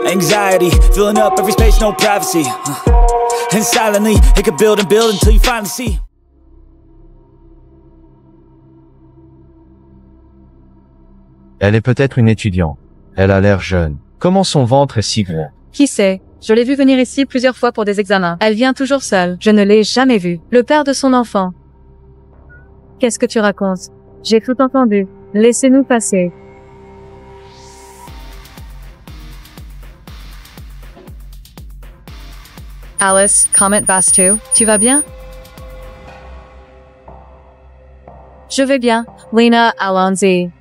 Anxiety, filling up every space, no privacy. And silently, it could build and build until you finally see. Elle est peut-être une étudiante. Elle a l'air jeune. Comment son ventre est si gros? Qui sait? Je l'ai vue venir ici plusieurs fois pour des examens. Elle vient toujours seule. Je ne l'ai jamais vue. Le père de son enfant. Qu'est-ce que tu racontes? J'ai tout entendu. Laissez-nous passer. Alice, Comet Bastu, tu vas bien? Je vais bien. Lena, allons-y.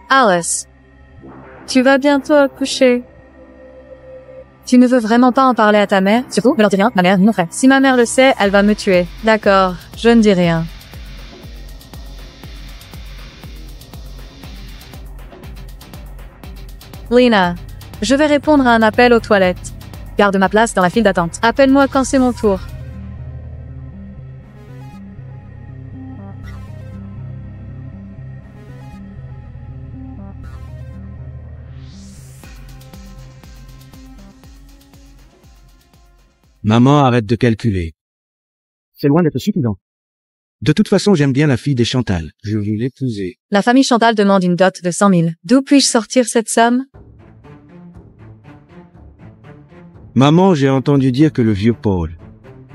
Alice, tu vas bientôt accoucher. Tu ne veux vraiment pas en parler à ta mère? Surtout, ne leur dis rien, ma mère ni mon frère. Si ma mère le sait, elle va me tuer. D'accord, je ne dis rien. Lena, je vais répondre à un appel aux toilettes. Garde ma place dans la file d'attente. Appelle-moi quand c'est mon tour. Maman, arrête de calculer. C'est loin d'être suffisant. De toute façon, j'aime bien la fille des Chantal. Je veux l'épouser. La famille Chantal demande une dot de 100 000. D'où puis-je sortir cette somme? Maman, j'ai entendu dire que le vieux Paul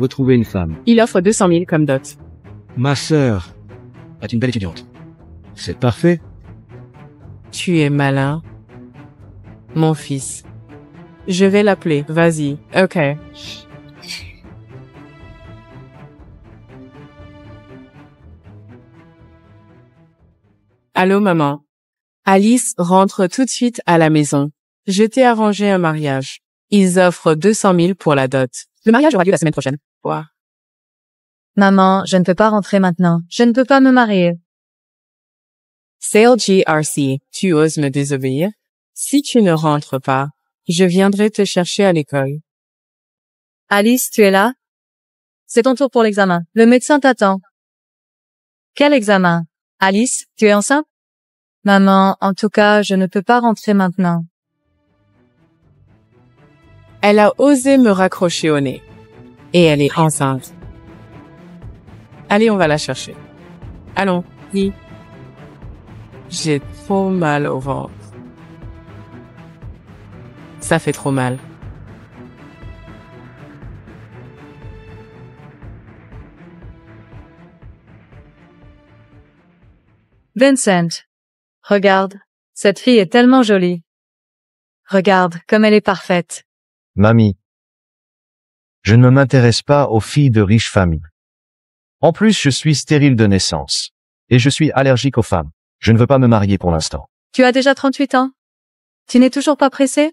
veut trouver une femme. Il offre 200 000 comme dot. Ma sœur est une belle étudiante. C'est parfait. Tu es malin. Mon fils. Je vais l'appeler. Vas-y. Ok. Allô, maman. Alice rentre tout de suite à la maison. Je t'ai arrangé un mariage. Ils offrent 200 000 pour la dot. Le mariage aura lieu la semaine prochaine. Quoi? Maman, je ne peux pas rentrer maintenant. Je ne peux pas me marier. Sale GRC, tu oses me désobéir? Si tu ne rentres pas, je viendrai te chercher à l'école. Alice, tu es là? C'est ton tour pour l'examen. Le médecin t'attend. Quel examen? Alice, tu es enceinte? Maman, en tout cas, je ne peux pas rentrer maintenant. Elle a osé me raccrocher au nez. Et elle est enceinte. Allez, on va la chercher. Allons, dis. J'ai trop mal au ventre. Ça fait trop mal. Vincent, regarde, cette fille est tellement jolie. Regarde comme elle est parfaite. Mamie. Je ne m'intéresse pas aux filles de riches familles. En plus, je suis stérile de naissance. Et je suis allergique aux femmes. Je ne veux pas me marier pour l'instant. Tu as déjà 38 ans? Tu n'es toujours pas pressé?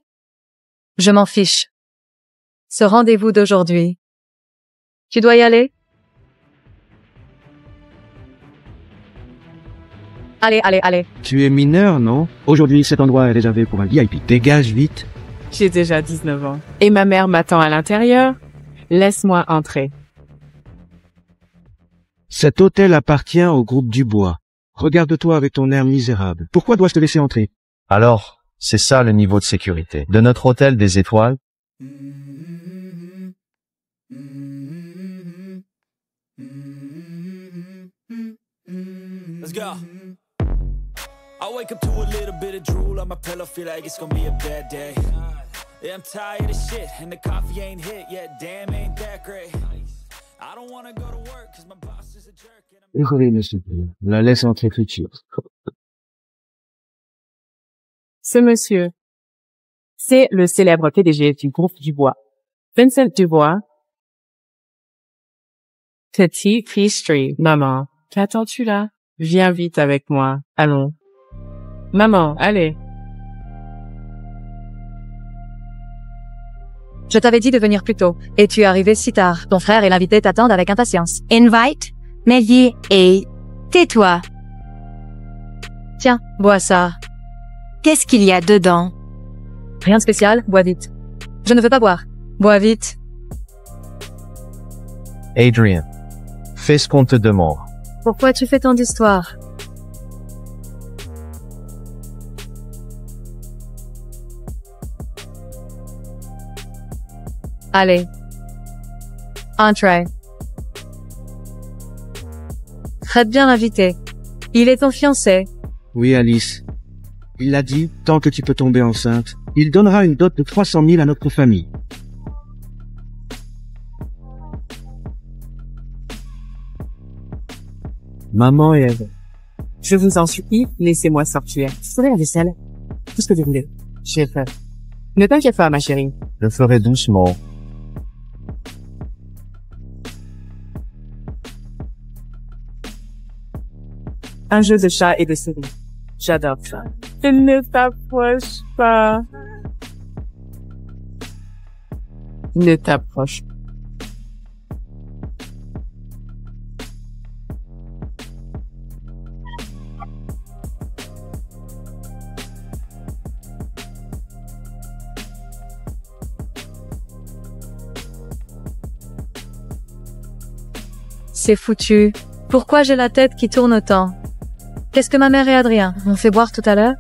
Je m'en fiche. Ce rendez-vous d'aujourd'hui. Tu dois y aller? Allez, allez, allez. Tu es mineur, non? Aujourd'hui, cet endroit est réservé pour un VIP. Dégage vite. J'ai déjà 19 ans. Et ma mère m'attend à l'intérieur. Laisse-moi entrer. Cet hôtel appartient au groupe Dubois. Regarde-toi avec ton air misérable. Pourquoi dois-je te laisser entrer? Alors, c'est ça le niveau de sécurité de notre hôtel des étoiles? Let's go. I wake up to a little bit of drool on my pillow, feel like it's gonna be a bad day. Yeah, I'm tired of shit, and the coffee ain't hit yet, damn, ain't that great. I don't wanna go to work, cause my boss is a jerk. Désolé, monsieur. La laisse entrer future. Ce monsieur, c'est le célèbre PDG du groupe Dubois. Vincent Dubois. Petit pastry, maman. Qu'attends-tu là? Viens vite avec moi. Allons. Maman, allez. Je t'avais dit de venir plus tôt, et tu es arrivé si tard. Ton frère et l'invité t'attendent avec impatience. Invite, Mélier et tais-toi. Tiens, bois ça. Qu'est-ce qu'il y a dedans? Rien de spécial, bois vite. Je ne veux pas boire. Bois vite. Adrian. Fais ce qu'on te demande. Pourquoi tu fais tant d'histoires? Allez. Entrez. Traite bien l'invité. Il est ton fiancé. Oui, Alice. Il l'a dit, tant que tu peux tomber enceinte, il donnera une dot de 300 000 à notre famille. Maman et Eve. Je vous en supplie, laissez-moi sortir. Je ferai la vaisselle. Tout ce que vous voulez. J'ai fait. Ne t'inquiète pas, ma chérie. Je ferai doucement. Un jeu de chat et de souris. J'adore ça. Ne t'approche pas. Ne t'approche pas. C'est foutu. Pourquoi j'ai la tête qui tourne autant? Qu'est-ce que ma mère et Adrien m'ont fait boire tout à l'heure?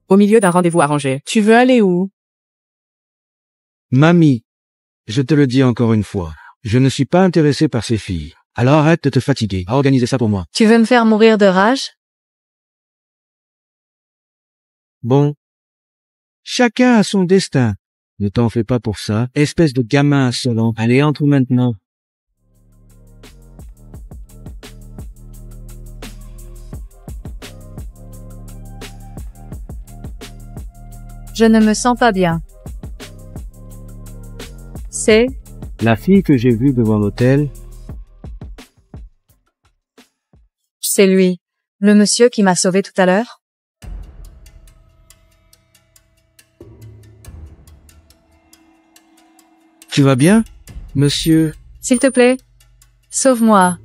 Au milieu d'un rendez-vous arrangé. Tu veux aller où? Mamie, je te le dis encore une fois, je ne suis pas intéressé par ces filles. Alors arrête de te fatiguer à organiser ça pour moi. Tu veux me faire mourir de rage? Bon. Chacun a son destin. Ne t'en fais pas pour ça, espèce de gamin insolent. Allez, entre maintenant. Je ne me sens pas bien. C'est... La fille que j'ai vue devant l'hôtel, C'est lui. Le monsieur qui m'a sauvé tout à l'heure? tu vas bien, monsieur? S'il te plaît. Sauve-moi.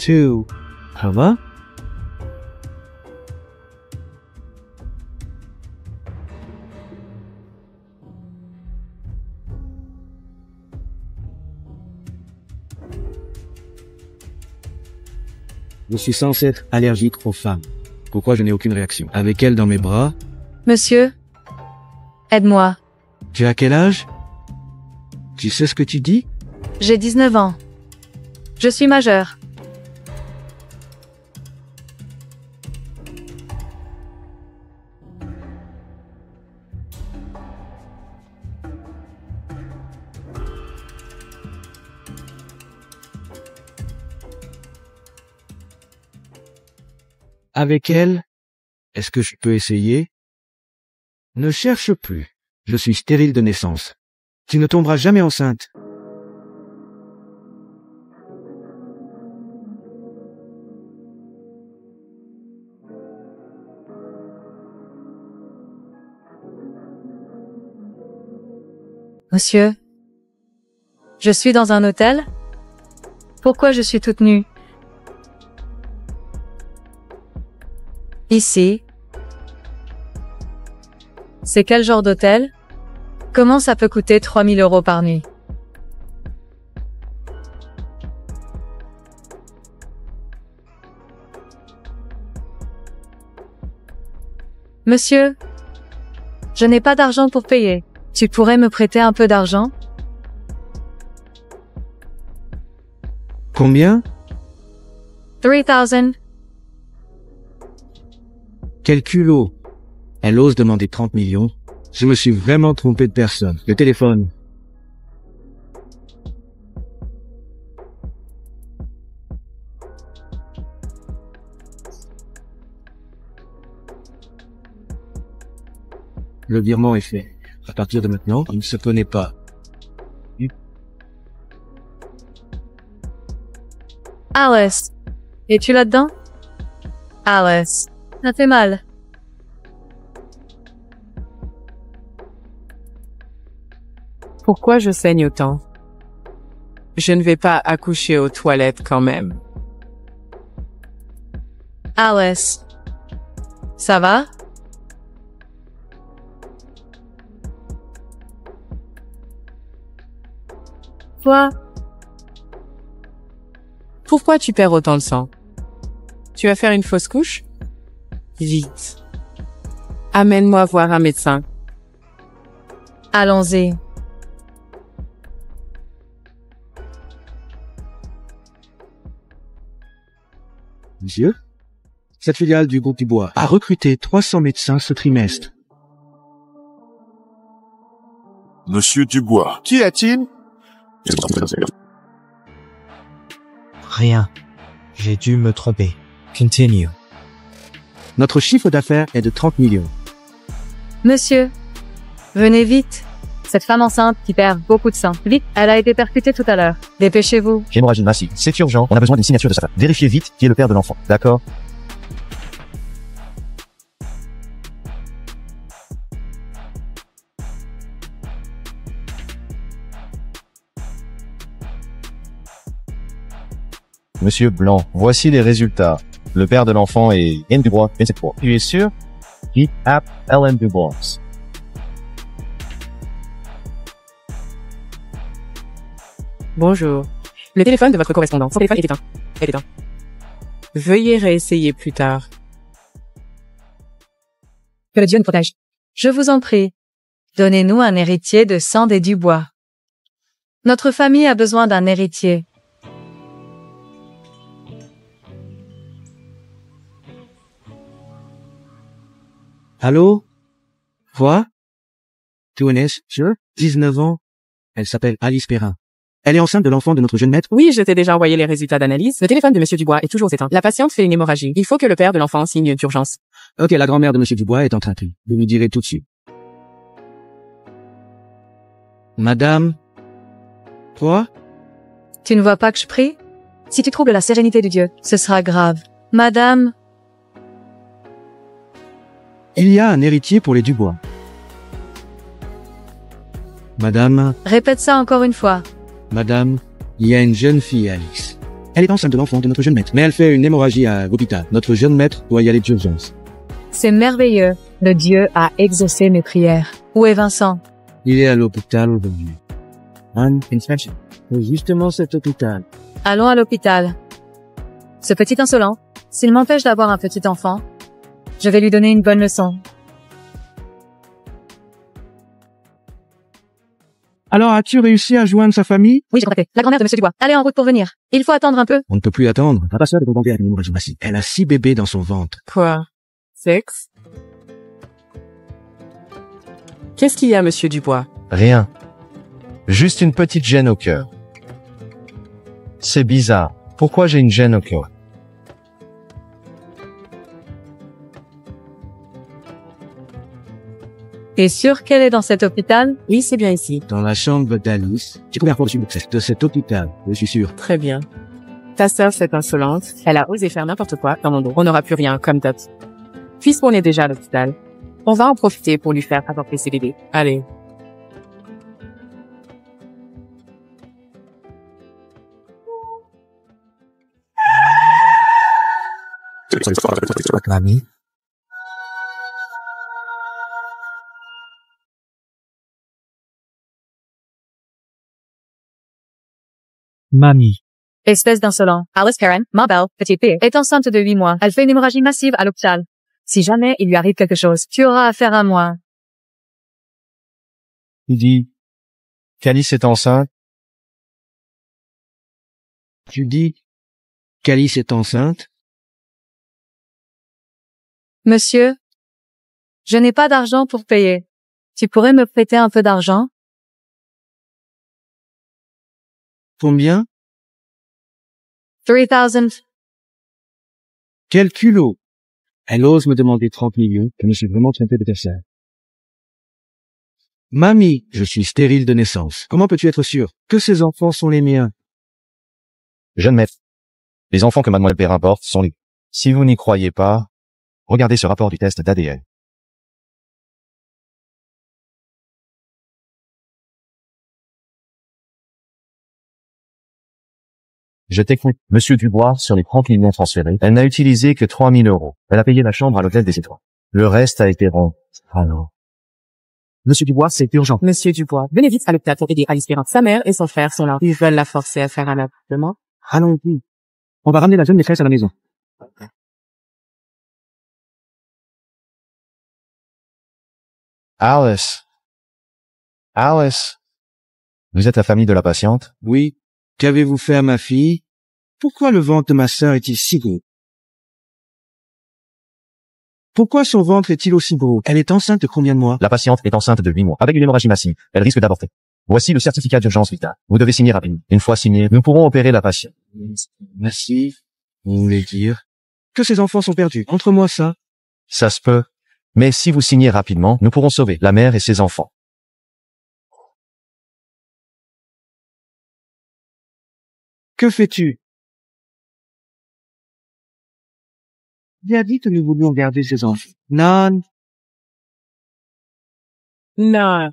Ça va? Je suis censé être allergique aux femmes. Pourquoi je n'ai aucune réaction? Avec elle dans mes bras? Monsieur? Aide-moi. Tu as quel âge? Tu sais ce que tu dis? J'ai 19 ans. Je suis majeur. Avec elle? Est-ce que je peux essayer? Ne cherche plus. Je suis stérile de naissance. Tu ne tomberas jamais enceinte. Monsieur? Je suis dans un hôtel? Pourquoi je suis toute nue? Ici? C'est quel genre d'hôtel? Comment ça peut coûter 3000 € par nuit? Monsieur? Je n'ai pas d'argent pour payer. Tu pourrais me prêter un peu d'argent? Combien? 3000. Quel culot! Elle ose demander 30 millions. Je me suis vraiment trompé de personne. Le téléphone. Le virement est fait. À partir de maintenant, il ne se connaît pas. Alice. Es-tu là-dedans? Alice. Ça fait mal. Pourquoi je saigne autant? Je ne vais pas accoucher aux toilettes quand même. Alice. Ça va? Toi? Pourquoi tu perds autant de sang? Tu vas faire une fausse couche? Vite. Amène-moi voir un médecin. Allons-y. Monsieur, cette filiale du groupe Dubois a recruté 300 médecins ce trimestre. Monsieur Dubois. Qu'y a-t-il? Rien. J'ai dû me tromper. Continue. Notre chiffre d'affaires est de 30 millions. Monsieur. Venez vite. Cette femme enceinte qui perd beaucoup de sang. Vite, elle a été percutée tout à l'heure. Dépêchez-vous. Hémorragie massive. C'est urgent. On a besoin d'une signature de sa femme. Vérifiez vite qui est le père de l'enfant. D'accord? Monsieur Blanc, voici les résultats. Le père de l'enfant est N. Dubois, 27 fois. Tu es sûr? Hit app Ellen Dubois. Bonjour. Le téléphone de votre correspondant. Son téléphone est éteint. Elle est éteint. Veuillez réessayer plus tard. Que le Dieu nous protège. Je vous en prie. Donnez-nous un héritier de sang des Dubois. Notre famille a besoin d'un héritier. Allô? Quoi? Tounes, sure? 19 ans. Elle s'appelle Alice Perrin. Elle est enceinte de l'enfant de notre jeune maître. Oui, je t'ai déjà envoyé les résultats d'analyse. Le téléphone de Monsieur Dubois est toujours éteint. La patiente fait une hémorragie. Il faut que le père de l'enfant signe d'urgence. Ok, la grand-mère de Monsieur Dubois est en train de Je lui dirai tout de suite. Madame? Quoi? Tu ne vois pas que je prie? Si tu troubles la sérénité de Dieu, ce sera grave. Madame, Il y a un héritier pour les Dubois. Madame, répète ça encore une fois. madame, il y a une jeune fille, Alice. Elle est enceinte de l'enfant de notre jeune maître, mais elle fait une hémorragie à l'hôpital. Notre jeune maître doit y aller d'urgence. C'est merveilleux. Le Dieu a exaucé mes prières. Où est Vincent? Il est à l'hôpital aujourd'hui. An inspection. Justement cet hôpital. Allons à l'hôpital. Ce petit insolent, s'il m'empêche d'avoir un petit enfant, je vais lui donner une bonne leçon. Alors, as-tu réussi à joindre sa famille? Oui, j'ai contacté la grand-mère de Monsieur Dubois. Elle est en route pour venir. Il faut attendre un peu. On ne peut plus attendre. Papa soeur de tomber avec une hémorragie massive. Elle a 6 bébés dans son ventre. Quoi? Sexe? Qu'est-ce qu'il y a, Monsieur Dubois? Rien. Juste une petite gêne au cœur. C'est bizarre. Pourquoi j'ai une gêne au cœur? T'es sûr qu'elle est dans cet hôpital? Oui, c'est bien ici. Dans la chambre d'Alice. J'ai trouvé un fond de cet hôpital. Je suis sûr. Très bien. Ta sœur, cette insolente, elle a osé faire n'importe quoi dans mon dos. On n'aura plus rien, comme d'hab. Puisqu'on est déjà à l'hôpital, on va en profiter pour lui faire apporter ses bébés. Allez. Mamie? Mamie. Espèce d'insolent. Alice Perrin, ma belle, petite fille, est enceinte de 8 mois. Elle fait une hémorragie massive à l'hôpital. Si jamais il lui arrive quelque chose, tu auras affaire à moi. Il dit qu'Alice est enceinte. Tu dis qu'Alice est enceinte? Monsieur, je n'ai pas d'argent pour payer. Tu pourrais me prêter un peu d'argent? Combien? 3000. Quel culot! Elle ose me demander 30 millions. Je me suis vraiment trompé de faire ça. Mamie, je suis stérile de naissance. Comment peux-tu être sûr que ces enfants sont les miens? Jeune maître. Les enfants que mademoiselle Perrin porte sont les... Si vous n'y croyez pas, regardez ce rapport du test d'ADN. Je t'écoute. Monsieur Dubois, sur les 30 millions transférés, elle n'a utilisé que 3 000 euros. Elle a payé la chambre à l'hôtel des Étoiles. Le reste a été rond. Ah non. Monsieur Dubois, c'est urgent. Monsieur Dubois, venez vite à l'hôpital pour aider Alice Perrin. Sa mère et son frère sont là. Ils veulent la forcer à faire un avortement. Allons-y. On va ramener la jeune maîtresse à la maison. Alice. Alice. Vous êtes la famille de la patiente? Oui. Qu'avez-vous fait à ma fille? Pourquoi le ventre de ma sœur est-il si gros? Pourquoi son ventre est-il aussi gros? Elle est enceinte de combien de mois? La patiente est enceinte de 8 mois, avec une hémorragie massive. Elle risque d'avorter. Voici le certificat d'urgence vitale. Vous devez signer rapidement. Une fois signé, nous pourrons opérer la patiente. Merci. Vous voulez dire que ses enfants sont perdus? Entre moi ça. Ça se peut. Mais si vous signez rapidement, nous pourrons sauver la mère et ses enfants. Que fais-tu? J'ai dit que nous voulions garder ses enfants. Non. Non.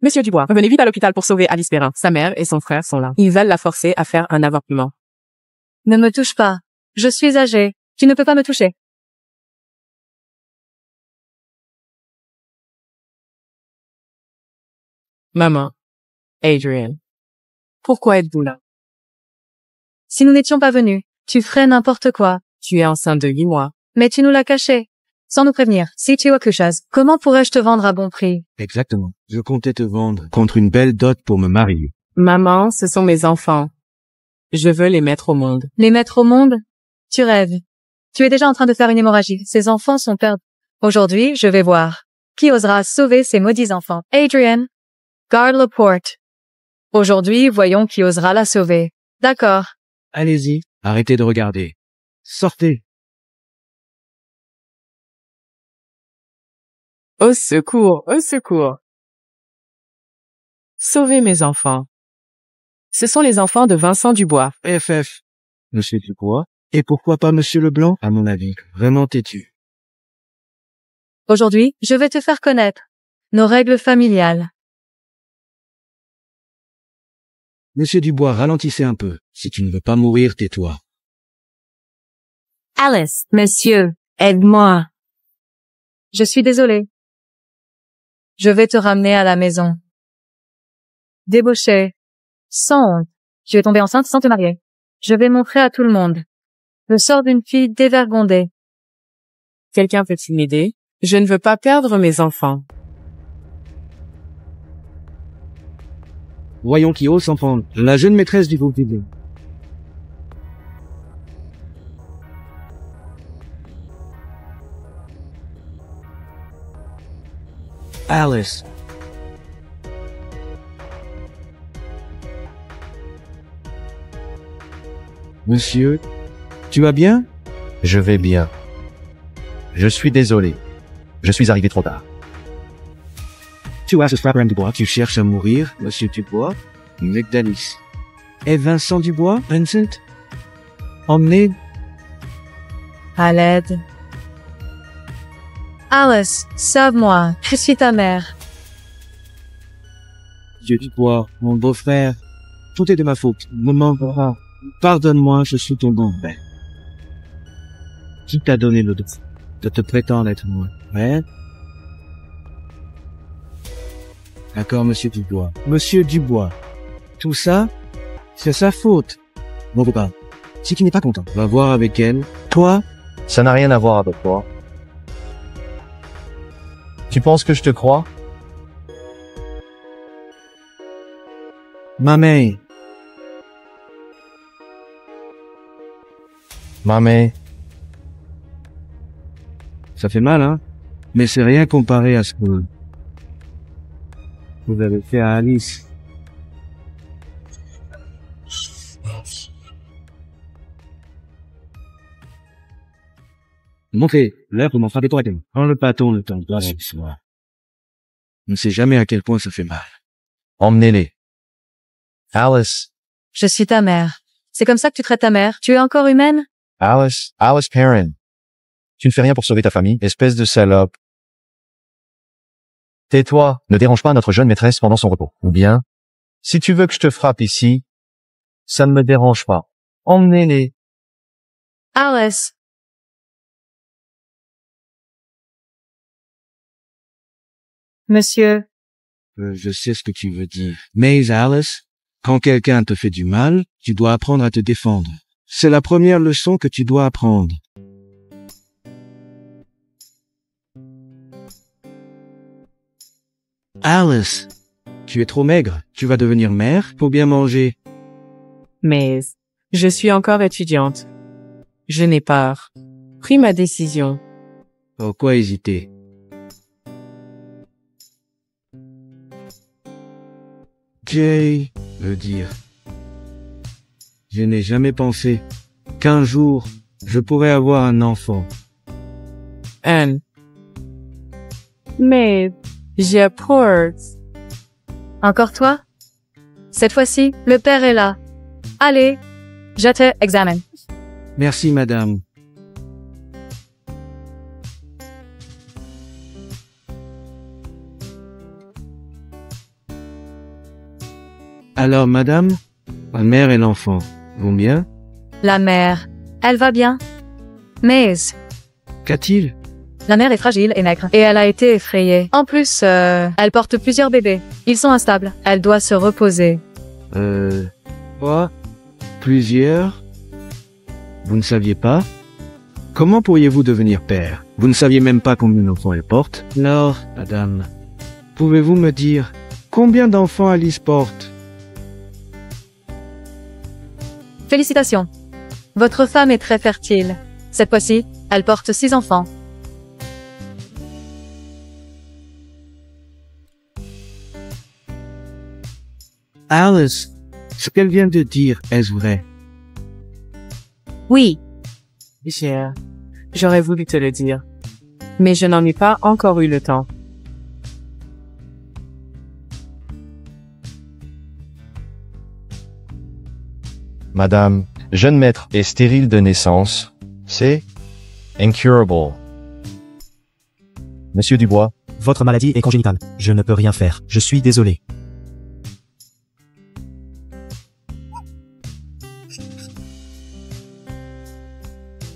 Monsieur Dubois, venez vite à l'hôpital pour sauver Alice Perrin. Sa mère et son frère sont là. Ils veulent la forcer à faire un avortement. Ne me touche pas. Je suis âgée. Tu ne peux pas me toucher. Maman. Adrian. Pourquoi êtes-vous là? Si nous n'étions pas venus, tu ferais n'importe quoi. Tu es enceinte de 8 mois. Mais tu nous l'as caché. Sans nous prévenir. Si tu accouches, comment pourrais-je te vendre à bon prix? Exactement. Je comptais te vendre contre une belle dot pour me marier. Maman, ce sont mes enfants. Je veux les mettre au monde. Les mettre au monde? Tu rêves. Tu es déjà en train de faire une hémorragie. Ces enfants sont perdus. Aujourd'hui, je vais voir. Qui osera sauver ces maudits enfants? Adrian, garde la porte. Aujourd'hui, voyons qui osera la sauver. D'accord. Allez-y. Arrêtez de regarder. Sortez. Au secours, au secours. Sauvez mes enfants. Ce sont les enfants de Vincent Dubois. FF. Monsieur Dubois. Et pourquoi pas Monsieur Leblanc? À mon avis, vraiment têtu. Aujourd'hui, je vais te faire connaître nos règles familiales. Monsieur Dubois, ralentissez un peu. Si tu ne veux pas mourir, tais-toi. Alice, monsieur, aide-moi. Je suis désolée. Je vais te ramener à la maison. Débauché. Sans honte. Tu es tombée enceinte sans te marier. Je vais montrer à tout le monde. Le sort d'une fille dévergondée. Quelqu'un peut-il m'aider? Je ne veux pas perdre mes enfants. Voyons qui ose s'en prendre. La jeune maîtresse du groupe public. Alice. Monsieur, tu vas bien? Je vais bien. Je suis désolé. Je suis arrivé trop tard. Tu as ce Abraham Dubois. Tu cherches à mourir, Monsieur Dubois? McDanice. Et Vincent Dubois, Vincent? Emmené? À l'aide. Alice, sauve-moi. Je suis ta mère. Monsieur Dubois, mon beau-frère. Tout est de ma faute. Ne m'en veux pas. Pardonne-moi, je suis ton bon-père. Qui t'a donné le droit de te prétendre être moi? Ouais? D'accord, Monsieur Dubois. Monsieur Dubois. Tout ça, c'est sa faute. Mon copain, si tu n'es pas content, va voir avec elle. Toi, Ça n'a rien à voir avec toi. Tu penses que je te crois? ma mère. Maman. Ça fait mal, hein? Mais c'est rien comparé à ce que vous avez fait à Alice. Montez, là, vous m'en frappez pas. Prends le bâton, le temps de gloire ce soir. On ne sait jamais à quel point ça fait mal. Emmenez-les. Alice. Je suis ta mère. C'est comme ça que tu traites ta mère? Tu es encore humaine? Alice Perrin. Tu ne fais rien pour sauver ta famille, espèce de salope. Tais-toi, ne dérange pas notre jeune maîtresse pendant son repos. Ou bien, si tu veux que je te frappe ici, Ça ne me dérange pas. Emmenez-les. Alice. Monsieur, Je sais ce que tu veux dire. Mais Alice, quand quelqu'un te fait du mal, tu dois apprendre à te défendre. C'est la première leçon que tu dois apprendre. Alice, tu es trop maigre. Tu vas devenir mère. Faut bien manger. Mais je suis encore étudiante. Je n'ai pas pris ma décision. Pourquoi hésiter? Jay veut dire. Je n'ai jamais pensé qu'un jour, je pourrais avoir un enfant. Anne. Mais j'apporte. encore toi? Cette fois-ci, le père est là. Allez, je te examine. Merci, madame. Alors, madame, ma mère et l'enfant vont bien? La mère, elle va bien. Mais, Qu'a-t-il? la mère est fragile et maigre, et elle a été effrayée. En plus, elle porte plusieurs bébés. Ils sont instables. Elle doit se reposer. Quoi? Plusieurs? Vous ne saviez pas? Comment pourriez-vous devenir père? Vous ne saviez même pas combien d'enfants elle porte? Alors, madame, pouvez-vous me dire combien d'enfants Alice porte? Félicitations. Votre femme est très fertile. Cette fois-ci, elle porte 6 enfants. Alice, ce qu'elle vient de dire, est-ce vrai? Oui, J'aurais voulu te le dire. Mais je n'en ai pas encore eu le temps. Madame, jeune maître est stérile de naissance. C'est incurable. Monsieur Dubois, Votre maladie est congénitale. Je ne peux rien faire. Je suis désolé.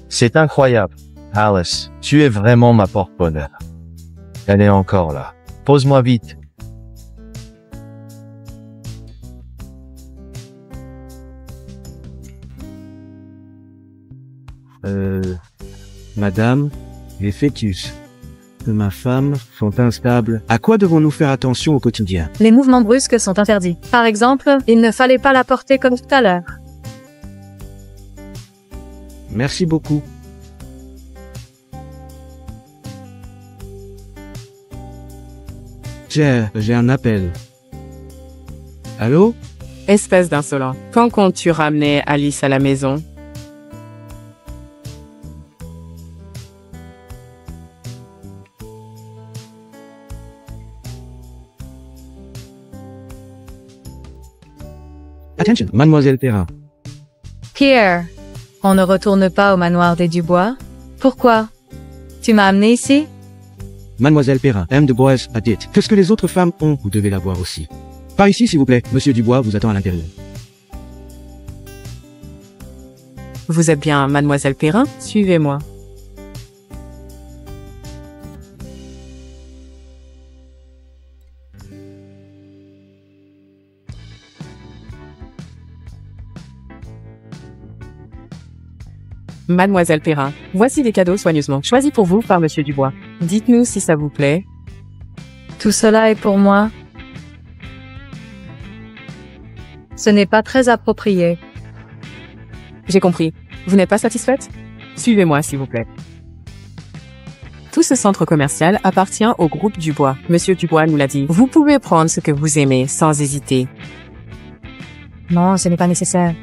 c'est incroyable. Alice, tu es vraiment ma porte-bonheur. Elle est encore là. Pose-moi vite. Madame, les fœtus de ma femme sont instables. À quoi devons-nous faire attention au quotidien? Les mouvements brusques sont interdits. Par exemple, il ne fallait pas la porter comme tout à l'heure. Merci beaucoup. J'ai un appel. Allô? Espèce d'insolent. Quand comptes-tu ramener Alice à la maison? Attention, mademoiselle Perrin. Pierre, on ne retourne pas au manoir des Dubois? Pourquoi? Tu m'as amené ici? Mademoiselle Perrin, M. de Bois a dit que ce que les autres femmes ont, vous devez l'avoir aussi. Par ici, s'il vous plaît. Monsieur Dubois vous attend à l'intérieur. Vous êtes bien Mademoiselle Perrin? Suivez-moi. Mademoiselle Perrin, voici des cadeaux soigneusement choisis pour vous par Monsieur Dubois. Dites-nous si ça vous plaît. Tout cela est pour moi. Ce n'est pas très approprié. J'ai compris. Vous n'êtes pas satisfaite? Suivez-moi, s'il vous plaît. Tout ce centre commercial appartient au groupe Dubois. Monsieur Dubois nous l'a dit. Vous pouvez prendre ce que vous aimez sans hésiter. Non, ce n'est pas nécessaire.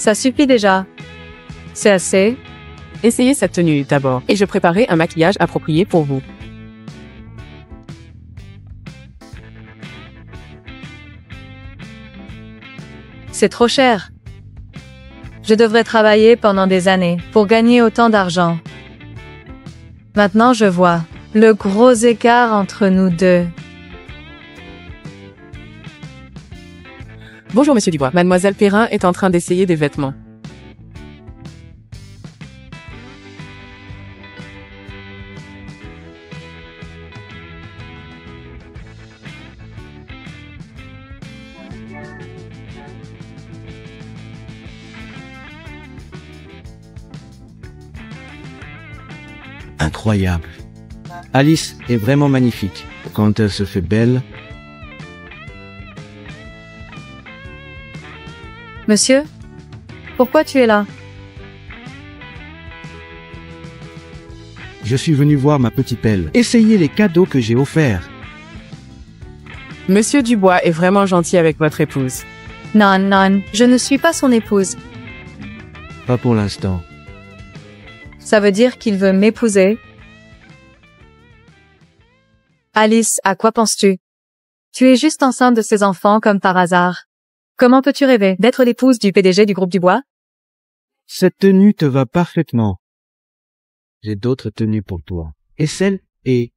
Ça suffit déjà. C'est assez. Essayez cette tenue d'abord et je préparerai un maquillage approprié pour vous. C'est trop cher. Je devrais travailler pendant des années pour gagner autant d'argent. Maintenant, je vois le gros écart entre nous deux. Bonjour, monsieur Dubois. Mademoiselle Perrin est en train d'essayer des vêtements. Incroyable. Alice est vraiment magnifique. Quand elle se fait belle, Monsieur? Pourquoi tu es là? je suis venu voir ma petite pelle. Essayez les cadeaux que j'ai offerts. Monsieur Dubois est vraiment gentil avec votre épouse. Non, non, je ne suis pas son épouse. Pas pour l'instant. Ça veut dire qu'il veut m'épouser? Alice, à quoi penses-tu? Tu es juste enceinte de ses enfants comme par hasard. Comment peux-tu rêver d'être l'épouse du PDG du groupe Dubois? Cette tenue te va parfaitement. J'ai d'autres tenues pour toi. Et celle est...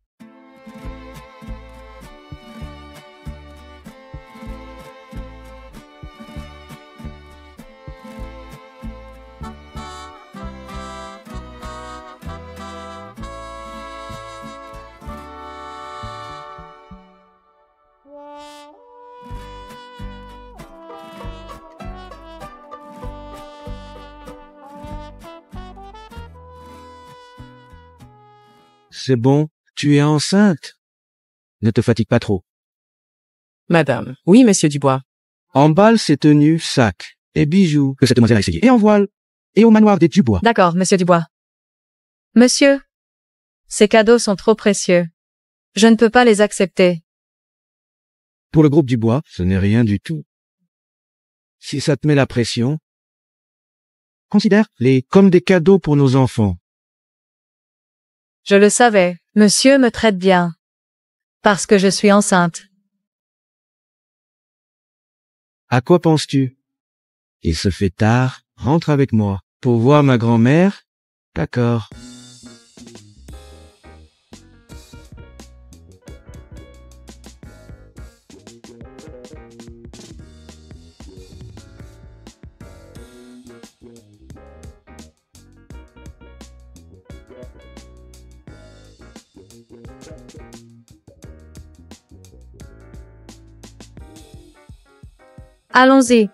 C'est bon, tu es enceinte. Ne te fatigue pas trop. Madame. Oui, monsieur Dubois. Emballe ces tenues, sacs et bijoux que cette demoiselle a essayé. Et en voile. Et au manoir des Dubois. D'accord, monsieur Dubois. Monsieur, ces cadeaux sont trop précieux. Je ne peux pas les accepter. Pour le groupe Dubois, ce n'est rien du tout. Si ça te met la pression, considère-les comme des cadeaux pour nos enfants. Je le savais, monsieur me traite bien. Parce que je suis enceinte. À quoi penses-tu? Il se fait tard, rentre avec moi. Pour voir ma grand-mère? D'accord. Allons-y.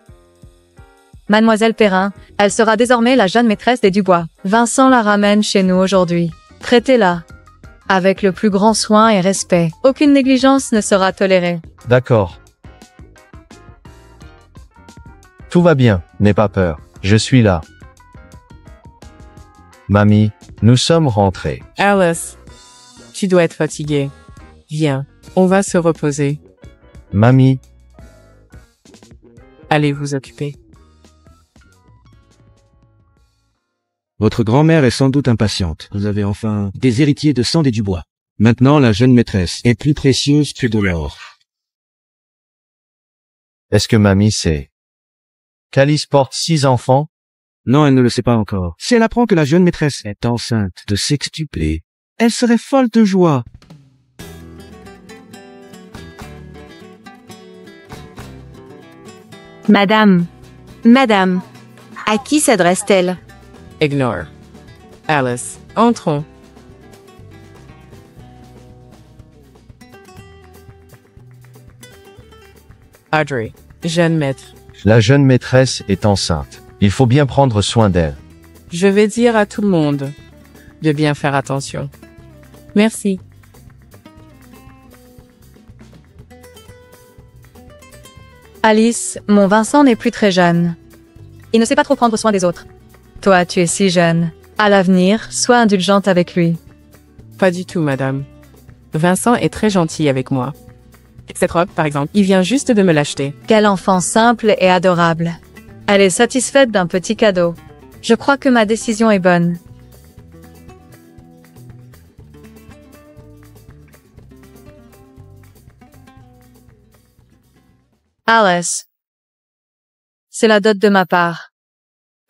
Mademoiselle Perrin, elle sera désormais la jeune maîtresse des Dubois. Vincent la ramène chez nous aujourd'hui. Traitez-la avec le plus grand soin et respect. Aucune négligence ne sera tolérée. D'accord. Tout va bien, n'aie pas peur. Je suis là. Mamie, nous sommes rentrés. Alice, tu dois être fatiguée. Viens, on va se reposer. Mamie, Allez vous occuper. Votre grand-mère est sans doute impatiente. Vous avez enfin des héritiers de sang des Dubois. Maintenant, la jeune maîtresse est plus précieuse que de l'or. est-ce que mamie sait qu'Alice porte 6 enfants? Non, elle ne le sait pas encore. Si elle apprend que la jeune maîtresse est enceinte de sextuplés, elle serait folle de joie. Madame. Madame. À qui s'adresse-t-elle? Ignore. Alice, entrons. Audrey, jeune maître. La jeune maîtresse est enceinte. Il faut bien prendre soin d'elle. Je vais dire à tout le monde de bien faire attention. Merci. Alice, mon Vincent n'est plus très jeune. Il ne sait pas trop prendre soin des autres. Toi, tu es si jeune. À l'avenir, sois indulgente avec lui. Pas du tout, madame. Vincent est très gentil avec moi. Cette robe, par exemple, il vient juste de me l'acheter. Quel enfant simple et adorable. Elle est satisfaite d'un petit cadeau. Je crois que ma décision est bonne. Alice. C'est la dot de ma part.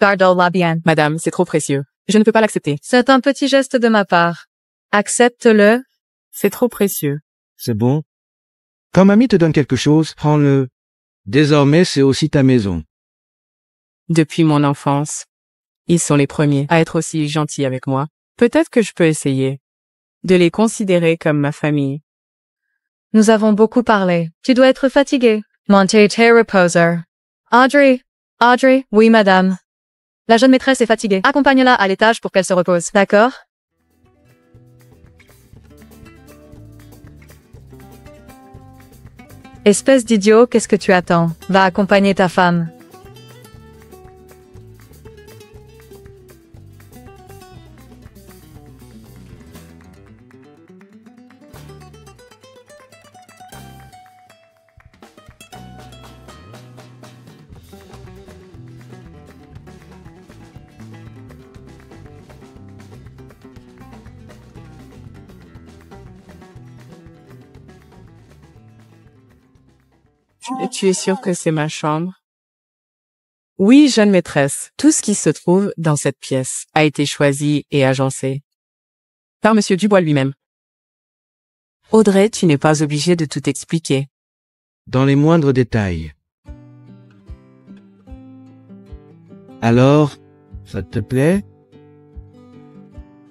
Garde-la bien. Madame, c'est trop précieux. Je ne peux pas l'accepter. C'est un petit geste de ma part. Accepte-le. C'est trop précieux. C'est bon. Quand mamie te donne quelque chose, prends-le. Désormais, c'est aussi ta maison. Depuis mon enfance, ils sont les premiers à être aussi gentils avec moi. Peut-être que je peux essayer de les considérer comme ma famille. Nous avons beaucoup parlé. Tu dois être fatigué. Montez te reposer. Audrey, oui madame. La jeune maîtresse est fatiguée. Accompagne-la à l'étage pour qu'elle se repose. D'accord? Espèce d'idiot, qu'est-ce que tu attends? Va accompagner ta femme. Et tu es sûr que c'est ma chambre? Oui, jeune maîtresse. Tout ce qui se trouve dans cette pièce a été choisi et agencé par Monsieur Dubois lui-même. Audrey, tu n'es pas obligée de tout expliquer. Dans les moindres détails. Alors, ça te plaît?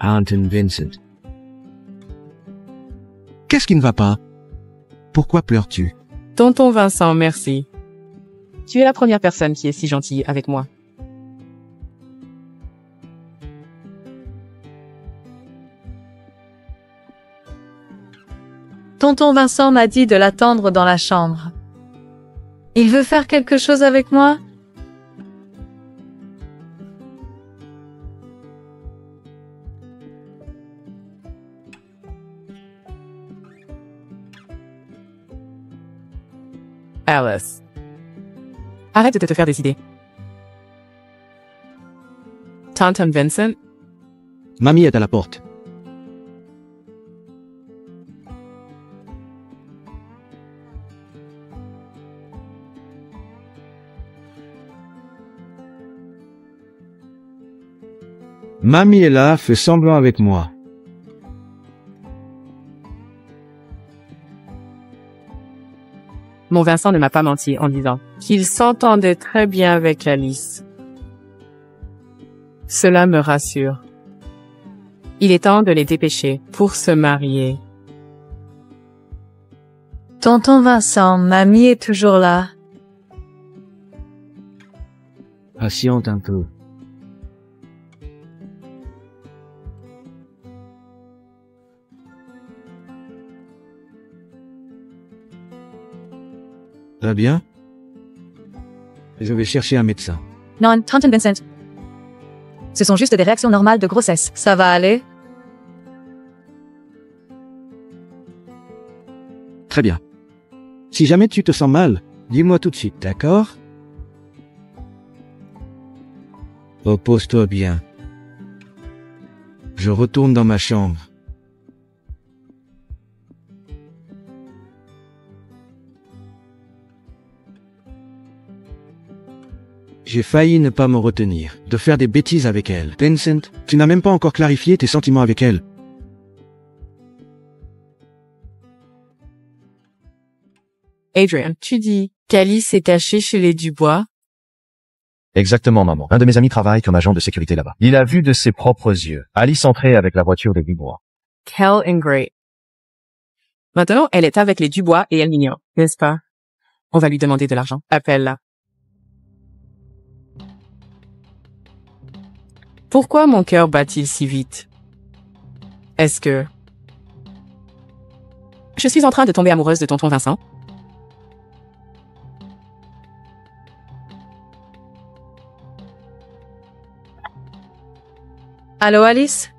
Anton Vincent. Qu'est-ce qui ne va pas? Pourquoi pleures-tu? Tonton Vincent, merci. Tu es la première personne qui est si gentille avec moi. Tonton Vincent m'a dit de l'attendre dans la chambre. Il veut faire quelque chose avec moi? Alice. Arrête de te faire des idées. Tonton Vincent, Mamie est à la porte. Mamie est là, fais semblant avec moi. mon Vincent ne m'a pas menti en disant qu'il s'entendait très bien avec Alice. Cela me rassure. Il est temps de les dépêcher pour se marier. Tonton Vincent, mamie est toujours là. Patiente un peu. Va bien? Je vais chercher un médecin. Non, Tonton Vincent. Ce sont juste des réactions normales de grossesse. Ça va aller? Très bien. Si jamais tu te sens mal, dis-moi tout de suite, d'accord? Repose-toi bien. Je retourne dans ma chambre. J'ai failli ne pas me retenir, de faire des bêtises avec elle. Vincent, tu n'as même pas encore clarifié tes sentiments avec elle. Adrian, tu dis qu'Alice est cachée chez les Dubois? Exactement, maman. Un de mes amis travaille comme agent de sécurité là-bas. Il a vu de ses propres yeux Alice entrer avec la voiture des Dubois. Quel ingrat. Maintenant, elle est avec les Dubois et elle l'ignore, n'est-ce pas? On va lui demander de l'argent. Appelle-la. Pourquoi mon cœur bat-il si vite? Est-ce que je suis en train de tomber amoureuse de tonton Vincent? Allô, Alice?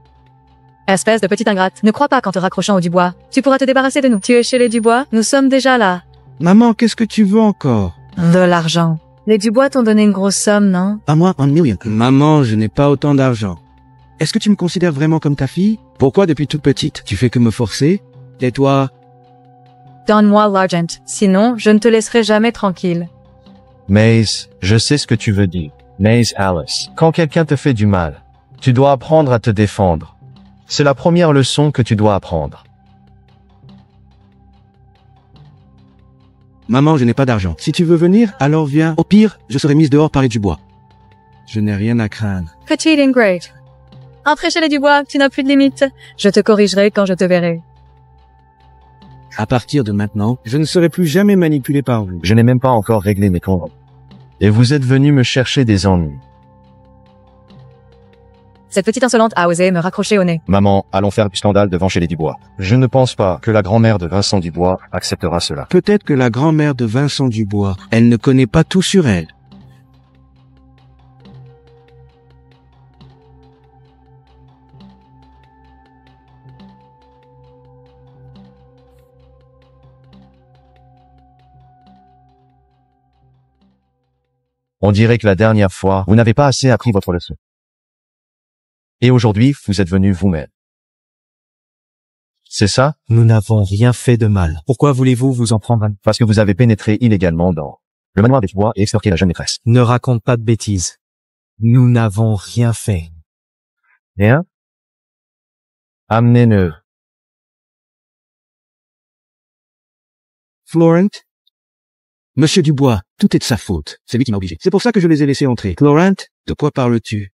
Espèce de petite ingrate, ne crois pas qu'en te raccrochant au Dubois, tu pourras te débarrasser de nous. Tu es chez les Dubois, nous sommes déjà là. Maman, qu'est-ce que tu veux encore? De l'argent. Les Dubois t'ont donné une grosse somme, non? À moi, 1 million. Maman, je n'ai pas autant d'argent. Est-ce que tu me considères vraiment comme ta fille? Pourquoi depuis toute petite, tu fais que me forcer? Tais-toi. Donne-moi l'argent, sinon je ne te laisserai jamais tranquille. Maze, je sais ce que tu veux dire. Maze Alice. Quand quelqu'un te fait du mal, tu dois apprendre à te défendre. C'est la première leçon que tu dois apprendre. Maman, je n'ai pas d'argent. Si tu veux venir, alors viens. Au pire, je serai mise dehors par les Dubois. Je n'ai rien à craindre. Petite ingrate. Entrez chez les Dubois, tu n'as plus de limites. Je te corrigerai quand je te verrai. À partir de maintenant, je ne serai plus jamais manipulé par vous. Je n'ai même pas encore réglé mes comptes. Et vous êtes venu me chercher des ennuis. Cette petite insolente a osé me raccrocher au nez. Maman, allons faire du scandale devant chez les Dubois. Je ne pense pas que la grand-mère de Vincent Dubois acceptera cela. Peut-être que la grand-mère de Vincent Dubois, elle ne connaît pas tout sur elle. On dirait que la dernière fois, vous n'avez pas assez appris votre leçon. Et aujourd'hui, vous êtes venu vous-même. C'est ça? Nous n'avons rien fait de mal. Pourquoi voulez-vous vous en prendre un? Parce que vous avez pénétré illégalement dans le manoir des Dubois et extorqué la jeune maîtresse. Ne raconte pas de bêtises. Nous n'avons rien fait. Rien? Amenez-le. Florent? Monsieur Dubois, tout est de sa faute. C'est lui qui m'a obligé. C'est pour ça que je les ai laissés entrer. Florent, de quoi parles-tu?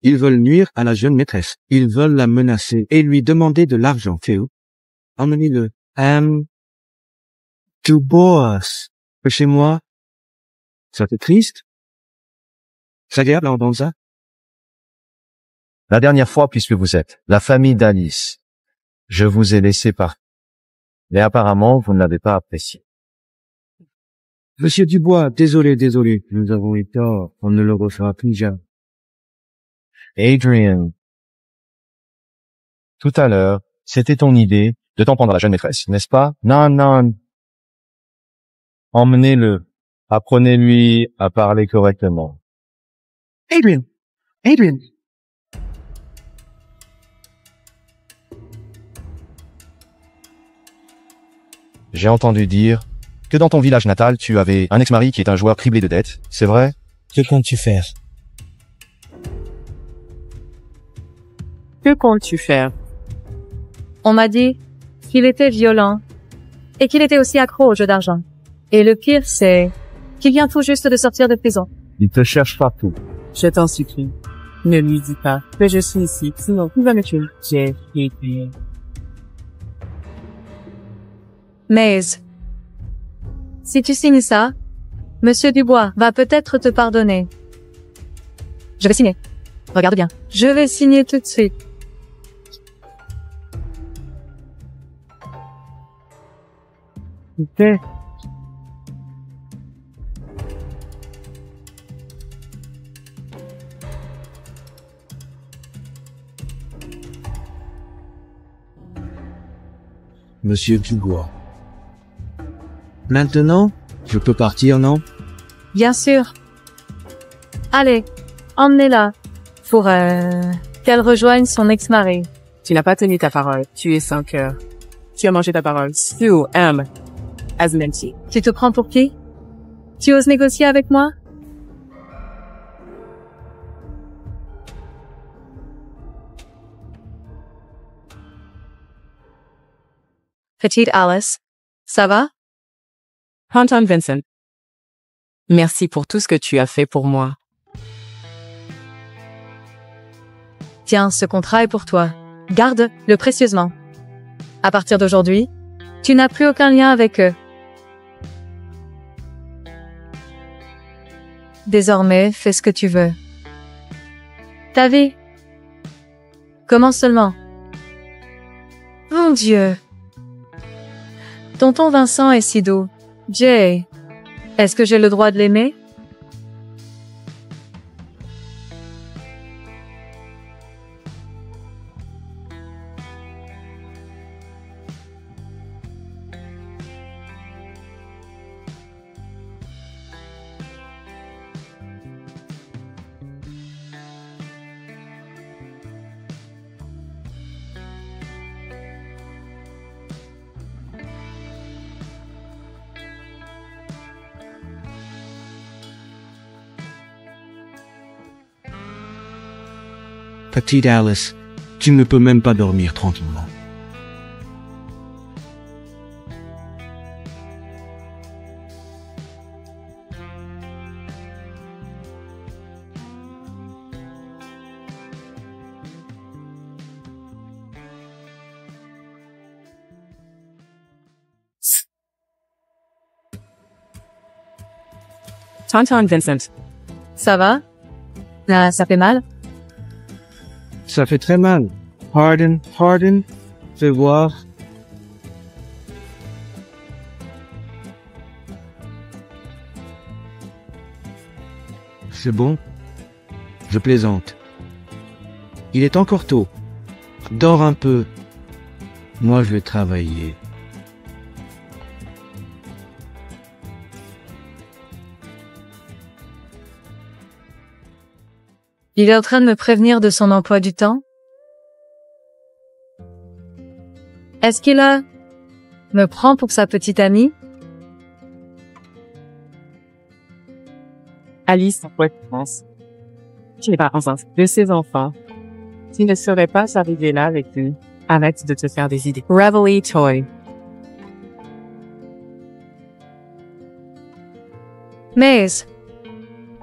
Ils veulent nuire à la jeune maîtresse. Ils veulent la menacer et lui demander de l'argent. Tu es où? Emmenez-le. Dubois. Chez moi. Ça te triste? C'est agréable à entendre ça? La dernière fois, puisque vous êtes la famille d'Alice, je vous ai laissé partir. Mais apparemment, vous ne l'avez pas apprécié. Monsieur Dubois, désolé. Nous avons eu tort. On ne le refera plus jamais. Adrian, tout à l'heure, c'était ton idée de t'en prendre à la jeune maîtresse, n'est-ce pas? Non. Emmenez-le. Apprenez-lui à parler correctement. Adrian. J'ai entendu dire que dans ton village natal, tu avais un ex-mari qui est un joueur criblé de dettes, c'est vrai? Que comptes-tu faire? Que comptes-tu faire? On m'a dit qu'il était violent et qu'il était aussi accro au jeu d'argent. Et le pire, c'est qu'il vient tout juste de sortir de prison. Il te cherche partout. Je t'en supplie. Ne lui dis pas que je suis ici, sinon il va me tuer. J'ai été. Mais si tu signes ça, Monsieur Dubois va peut-être te pardonner. Je vais signer. Regarde bien. Je vais signer tout de suite. Ok. Monsieur Dubois. Maintenant, je peux partir, non? Bien sûr. Allez, emmenez-la pour qu'elle rejoigne son ex-mari. Tu n'as pas tenu ta parole. Tu es sans cœur. Tu as mangé ta parole. Sue M. Asmenti. Tu te prends pour qui? Tu oses négocier avec moi? Petite Alice, ça va? Anton Vincent. Merci pour tout ce que tu as fait pour moi. Tiens, ce contrat est pour toi. Garde-le précieusement. À partir d'aujourd'hui, tu n'as plus aucun lien avec eux. Désormais, fais ce que tu veux. Ta vie. Commence seulement. Mon Dieu. Tonton Vincent est si doux. Jay, est-ce que j'ai le droit de l'aimer? Petite Alice, tu ne peux même pas dormir tranquillement. Tonton Vincent. Ça va? Ah, ça fait mal? Ça fait très mal. Pardon, pardon. Fais voir. C'est bon? Je plaisante. Il est encore tôt. Dors un peu. Moi, je vais travailler. Il est en train de me prévenir de son emploi du temps? Est-ce qu'il me prend pour sa petite amie? Alice, ouais, pense. Tu n'es pas enceinte de ses enfants. Tu ne serais pas arrivé là avec lui. Arrête de te faire des idées. Reveille Toy. Mais,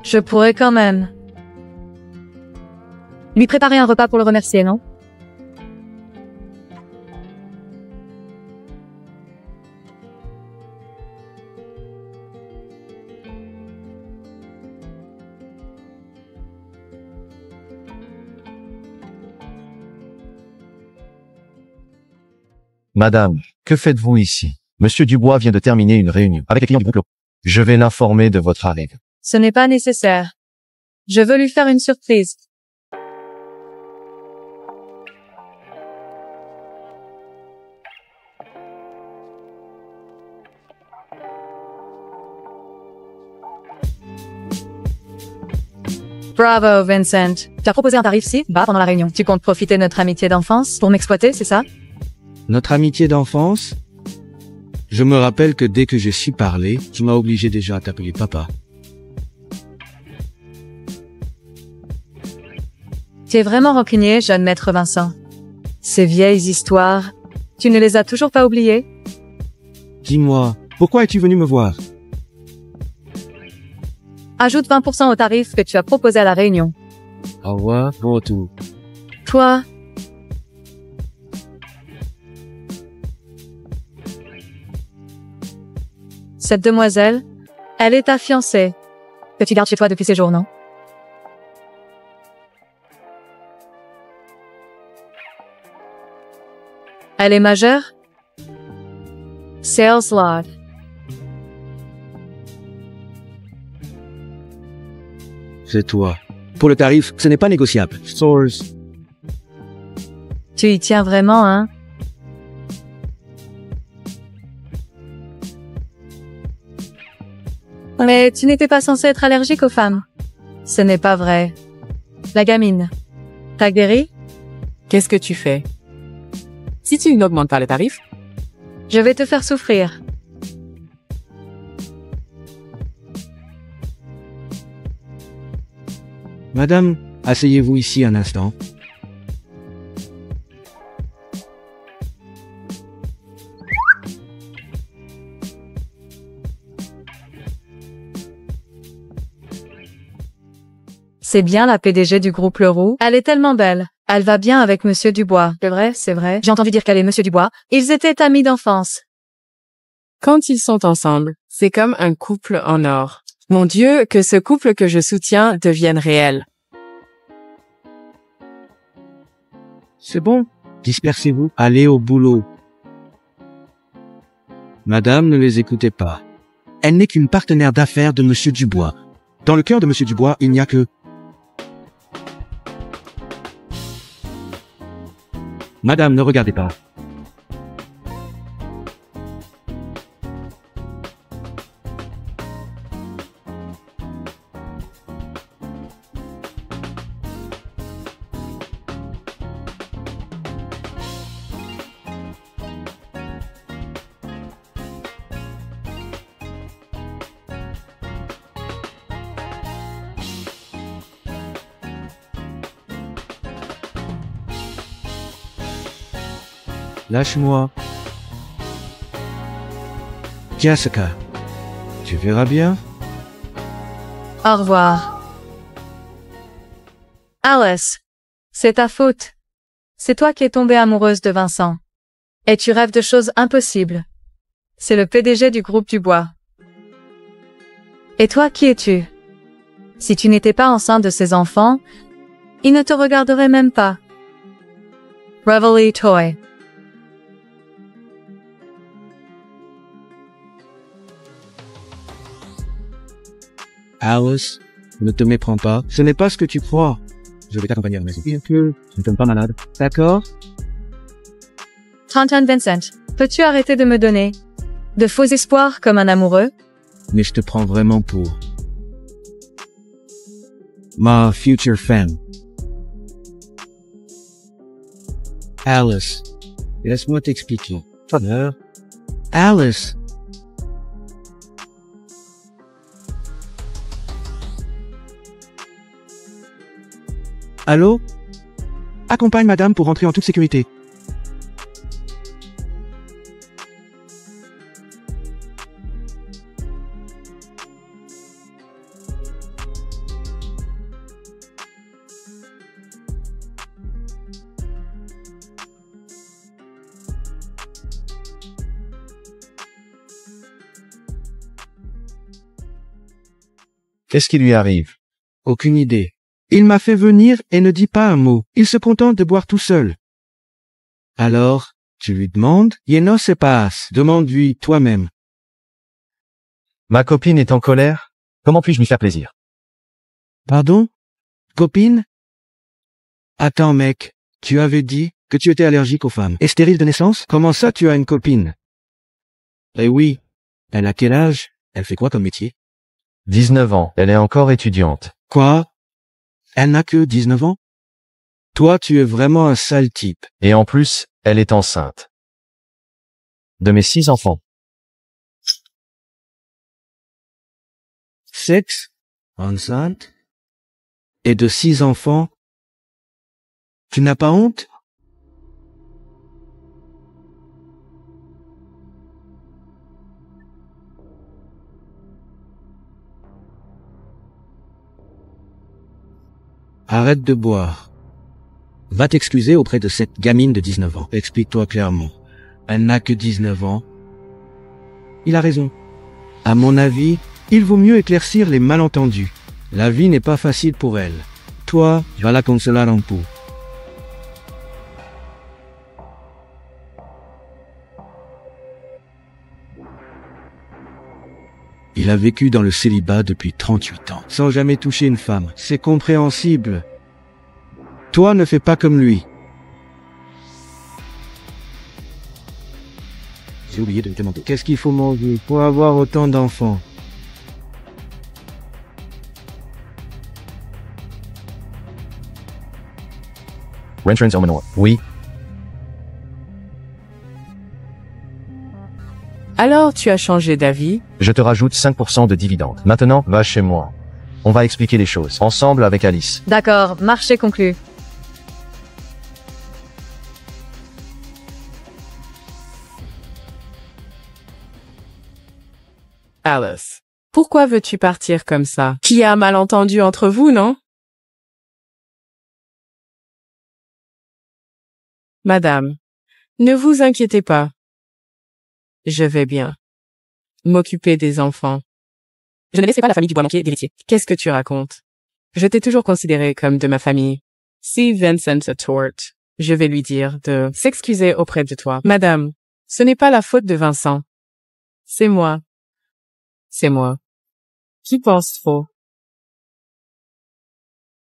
je pourrais quand même lui préparer un repas pour le remercier, non? Madame, que faites-vous ici? Monsieur Dubois vient de terminer une réunion avec les clients du groupe. Je vais l'informer de votre arrivée. Ce n'est pas nécessaire. Je veux lui faire une surprise. Bravo, Vincent. Tu as proposé un tarif si bas pendant la réunion. Tu comptes profiter de notre amitié d'enfance pour m'exploiter, c'est ça? Notre amitié d'enfance? Je me rappelle que dès que je suis parlé, tu m'as obligé déjà à t'appeler papa. Tu es vraiment rancunier, jeune maître Vincent. Ces vieilles histoires, tu ne les as toujours pas oubliées? Dis-moi, pourquoi es-tu venu me voir? Ajoute 20% au tarif que tu as proposé à la réunion. Au revoir, bon retour. Toi, cette demoiselle, elle est ta fiancée, que tu gardes chez toi depuis ces jours, non? Elle est majeure? Sales Lot. C'est toi. Pour le tarif, ce n'est pas négociable. Source. Tu y tiens vraiment, hein? Mais tu n'étais pas censé être allergique aux femmes. Ce n'est pas vrai. La gamine. T'as guéri? Qu'est-ce que tu fais? Si tu n'augmentes pas le tarif, Je vais te faire souffrir. Madame, asseyez-vous ici un instant. C'est bien la PDG du groupe Leroux. Elle est tellement belle. Elle va bien avec Monsieur Dubois. C'est vrai, c'est vrai. J'ai entendu dire qu'elle est Monsieur Dubois. Ils étaient amis d'enfance. quand ils sont ensemble, c'est comme un couple en or. Mon Dieu, que ce couple que je soutiens devienne réel. C'est bon. Dispersez-vous. Allez au boulot. Madame, ne les écoutez pas. Elle n'est qu'une partenaire d'affaires de Monsieur Dubois. Dans le cœur de Monsieur Dubois, il n'y a que... Madame, ne regardez pas. Lâche-moi. Jessica, tu verras bien. Au revoir. Alice, c'est ta faute. C'est toi qui es tombée amoureuse de Vincent. Et tu rêves de choses impossibles. C'est le PDG du groupe Dubois. Et toi, qui es-tu? Si tu n'étais pas enceinte de ces enfants, ils ne te regarderaient même pas. Reveille Toy. Alice, ne te méprends pas. Ce n'est pas ce que tu crois. Je vais t'accompagner à la maison. Bien que je ne tombe pas malade. D'accord? Tonton Vincent, peux-tu arrêter de me donner de faux espoirs comme un amoureux? Mais je te prends vraiment pour ma future femme. Alice, laisse-moi t'expliquer. Honneur. Alice. Allô? Accompagne madame pour rentrer en toute sécurité. Qu'est-ce qui lui arrive? Aucune idée. Il m'a fait venir et ne dit pas un mot. Il se contente de boire tout seul. Alors, tu lui demandes? Yeno se passe. Demande-lui toi-même. Ma copine est en colère? Comment puis-je lui faire plaisir? Pardon? Copine? Attends mec, tu avais dit que tu étais allergique aux femmes. Et stérile de naissance? Comment ça tu as une copine? Eh oui. Elle a quel âge? Elle fait quoi comme métier? 19 ans. Elle est encore étudiante. Quoi? Elle n'a que 19 ans? Toi tu es vraiment un sale type. Et en plus, elle est enceinte. De mes 6 enfants. Sexe? Enceinte? Et de 6 enfants? Tu n'as pas honte? Arrête de boire. Va t'excuser auprès de cette gamine de 19 ans. Explique-toi clairement. Elle n'a que 19 ans. Il a raison. À mon avis, il vaut mieux éclaircir les malentendus. La vie n'est pas facile pour elle. Toi, va la consoler un peu. Il a vécu dans le célibat depuis 38 ans, sans jamais toucher une femme. C'est compréhensible. Toi, ne fais pas comme lui. J'ai oublié de me demander. Qu'est-ce qu'il faut manger pour avoir autant d'enfants? Rentrance Omenor. Oui. Alors tu as changé d'avis? Je te rajoute 5% de dividendes. Maintenant, va chez moi. On va expliquer les choses. Ensemble avec Alice. D'accord, marché conclu. Alice, pourquoi veux-tu partir comme ça? Qu'il y a un malentendu entre vous, non? Madame, ne vous inquiétez pas. Je vais bien m'occuper des enfants. Je ne laisserai pas la famille Dubois manquer d'héritier. Qu'est-ce que tu racontes? Je t'ai toujours considéré comme de ma famille. Si Vincent a tort, je vais lui dire de s'excuser auprès de toi. Madame, ce n'est pas la faute de Vincent. C'est moi. C'est moi. Qui pense trop?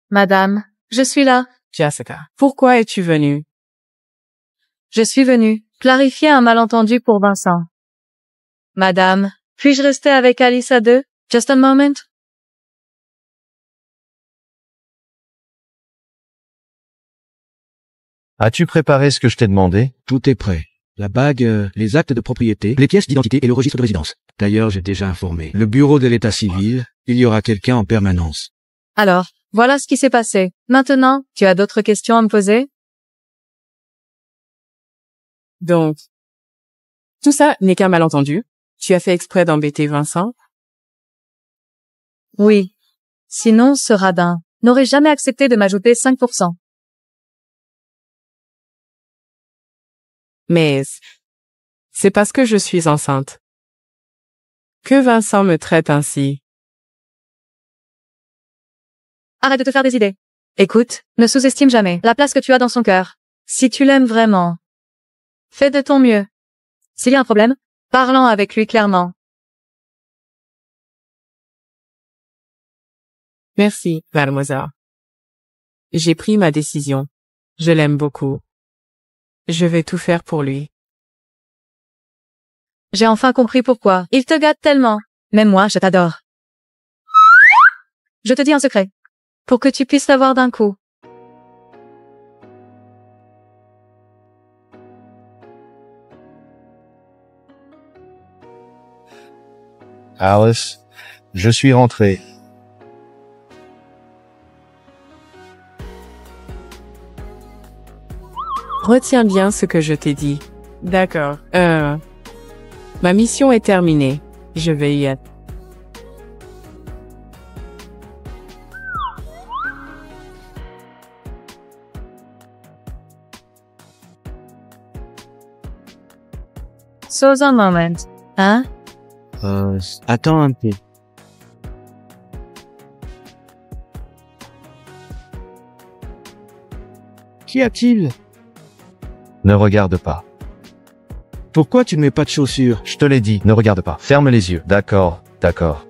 Madame, je suis là. Jessica, pourquoi es-tu venue? Je suis venue clarifier un malentendu pour Vincent. Madame, puis-je rester avec Alice à deux? Just a moment. As-tu préparé ce que je t'ai demandé? Tout est prêt. La bague, les actes de propriété, les pièces d'identité et le registre de résidence. D'ailleurs, j'ai déjà informé. Le bureau de l'état civil, il y aura quelqu'un en permanence. Alors, voilà ce qui s'est passé. Maintenant, tu as d'autres questions à me poser? Donc, tout ça n'est qu'un malentendu. Tu as fait exprès d'embêter Vincent? Oui. Sinon, ce radin n'aurait jamais accepté de m'ajouter 5%. Mais c'est parce que je suis enceinte que Vincent me traite ainsi. Arrête de te faire des idées. Écoute, ne sous-estime jamais la place que tu as dans son cœur. Si tu l'aimes vraiment, fais de ton mieux. S'il y a un problème, parlons avec lui clairement. Merci, mademoiselle. J'ai pris ma décision. Je l'aime beaucoup. Je vais tout faire pour lui. J'ai enfin compris pourquoi. Il te gâte tellement. Même moi, je t'adore. Je te dis un secret. Pour que tu puisses l'avoir d'un coup. Alice, je suis rentré. Retiens bien ce que je t'ai dit. D'accord. Ma mission est terminée. Je vais y être. Pause un moment. Hein? Attends un peu. Qu'y a-t-il? Ne regarde pas. Pourquoi tu ne mets pas de chaussures? Je te l'ai dit, ne regarde pas. Ferme les yeux. D'accord, d'accord.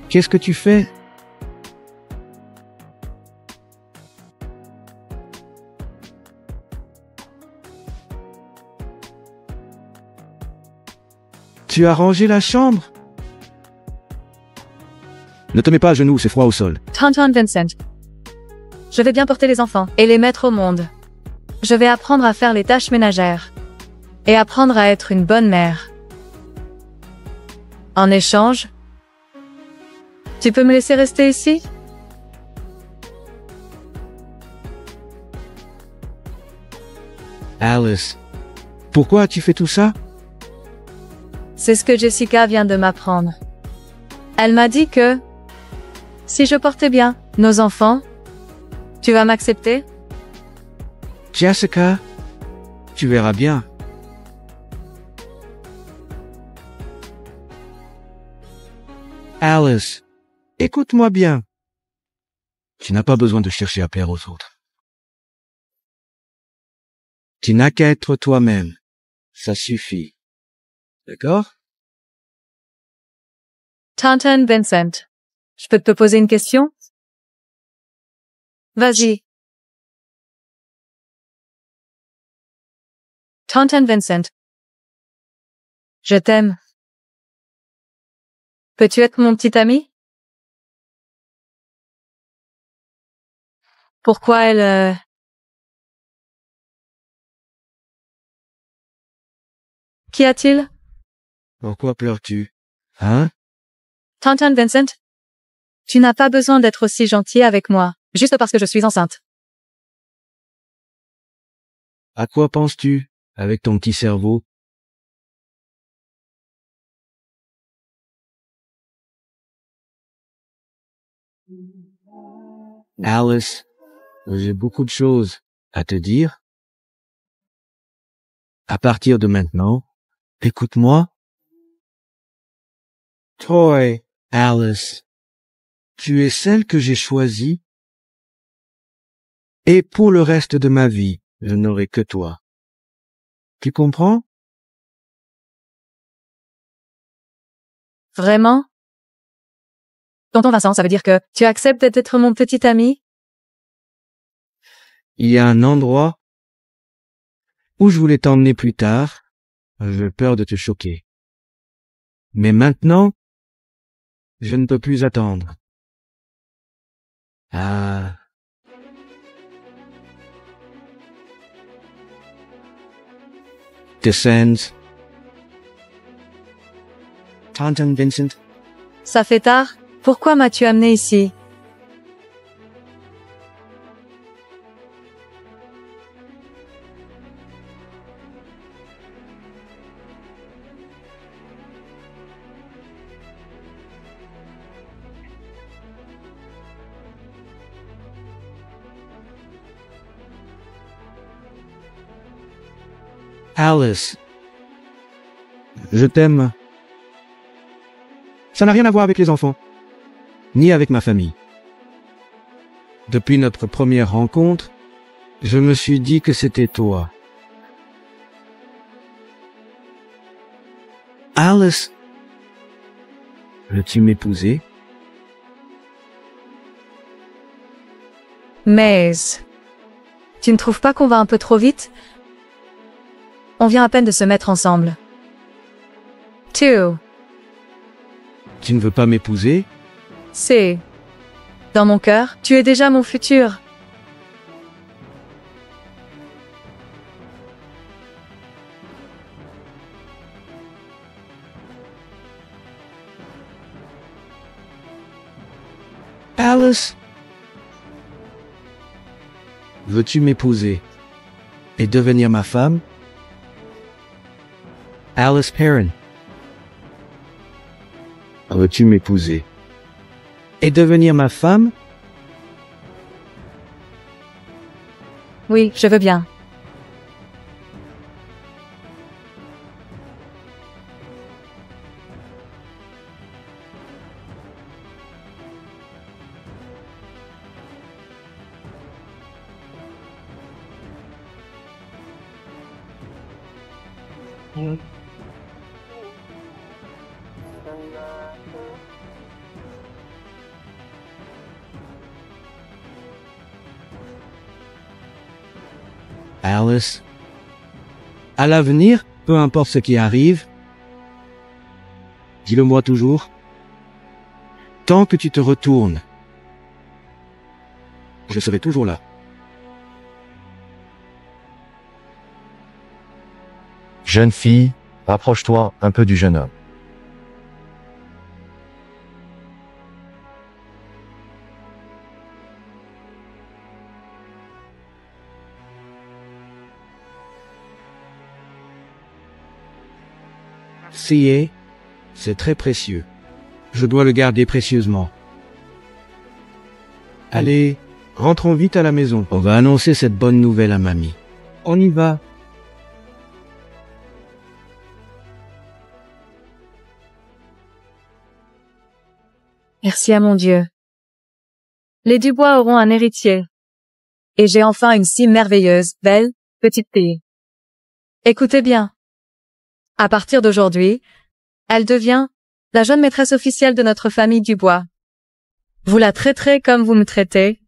Qu'est-ce que tu fais? Tu as rangé la chambre? Ne te mets pas à genoux, c'est froid au sol. Tonton Vincent. Je vais bien porter les enfants et les mettre au monde. Je vais apprendre à faire les tâches ménagères. Et apprendre à être une bonne mère. En échange, tu peux me laisser rester ici? Alice, pourquoi as-tu fait tout ça? C'est ce que Jessica vient de m'apprendre. Elle m'a dit que, si je portais bien nos enfants, tu vas m'accepter? Jessica, tu verras bien. Alice, écoute-moi bien. Tu n'as pas besoin de chercher à plaire aux autres. Tu n'as qu'à être toi-même. Ça suffit. D'accord? Tonton Vincent, je peux te poser une question? Vas-y. Tonton Vincent. Je t'aime. Peux-tu être mon petit ami? Pourquoi elle... Qu'y a-t-il? Pourquoi pleures-tu? Hein? Tonton Vincent? Tu n'as pas besoin d'être aussi gentil avec moi, juste parce que je suis enceinte. À quoi penses-tu, avec ton petit cerveau? Alice, j'ai beaucoup de choses à te dire. À partir de maintenant, écoute-moi. Toi, Alice, tu es celle que j'ai choisie. Et pour le reste de ma vie, je n'aurai que toi. Tu comprends? Vraiment? Tonton Vincent, ça veut dire que tu acceptes d'être mon petit ami? Il y a un endroit où je voulais t'emmener plus tard. J'ai peur de te choquer. Mais maintenant, je ne peux plus attendre. Ah. Descends. Tonton Vincent. Ça fait tard? Pourquoi m'as-tu amené ici? Alice. Je t'aime. Ça n'a rien à voir avec les enfants, ni avec ma famille. Depuis notre première rencontre, je me suis dit que c'était toi. Alice, veux-tu m'épouser? Mais... Tu ne trouves pas qu'on va un peu trop vite? On vient à peine de se mettre ensemble. Tu Tu ne veux pas m'épouser? sais... Dans mon cœur, tu es déjà mon futur. Alice, veux-tu m'épouser et devenir ma femme? Alice Perrin, veux-tu m'épouser et devenir ma femme? Oui, je veux bien. Alice, à l'avenir, peu importe ce qui arrive, dis-le-moi toujours, tant que tu te retournes, je serai toujours là. Jeune fille, rapproche-toi un peu du jeune homme. C.A., c'est très précieux. Je dois le garder précieusement. Allez, rentrons vite à la maison. On va annoncer cette bonne nouvelle à mamie. On y va. Merci à mon Dieu. Les Dubois auront un héritier. Et j'ai enfin une si merveilleuse, belle, petite fille. Écoutez bien. À partir d'aujourd'hui, elle devient la jeune maîtresse officielle de notre famille Dubois. Vous la traiterez comme vous me traitez.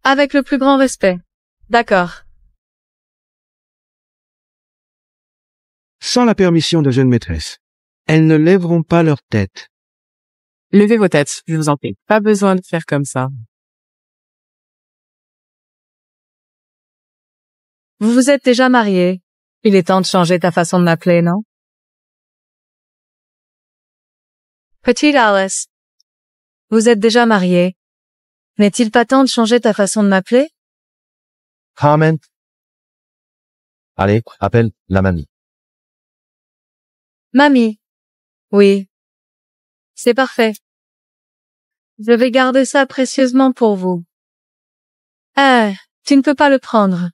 Avec le plus grand respect. D'accord. Sans la permission de jeune maîtresse, elles ne lèveront pas leur tête. Levez vos têtes, je vous en prie. Pas besoin de faire comme ça. Vous vous êtes déjà mariés. Il est temps de changer ta façon de m'appeler, non? Petite Alice. Vous êtes déjà mariée. N'est-il pas temps de changer ta façon de m'appeler? Comment? Allez, appelle la mamie. Mamie. Oui. C'est parfait. Je vais garder ça précieusement pour vous. Tu ne peux pas le prendre.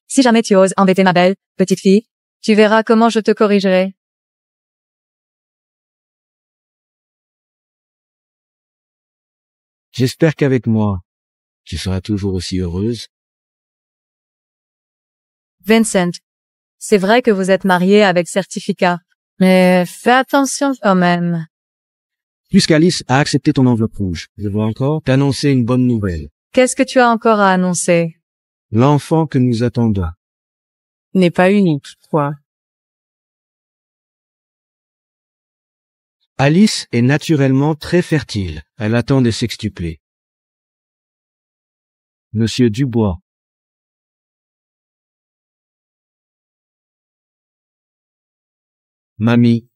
Si jamais tu oses embêter ma belle, petite fille, tu verras comment je te corrigerai. J'espère qu'avec moi, tu seras toujours aussi heureuse. Vincent, c'est vrai que vous êtes marié avec certificat, mais fais attention quand même. Puisqu'Alice a accepté ton enveloppe rouge, je veux encore t'annoncer une bonne nouvelle. Qu'est-ce que tu as encore à annoncer? L'enfant que nous attendons. N'est pas unique, quoi. Alice est naturellement très fertile. Elle attend des sextuplés. Monsieur Dubois. Mamie.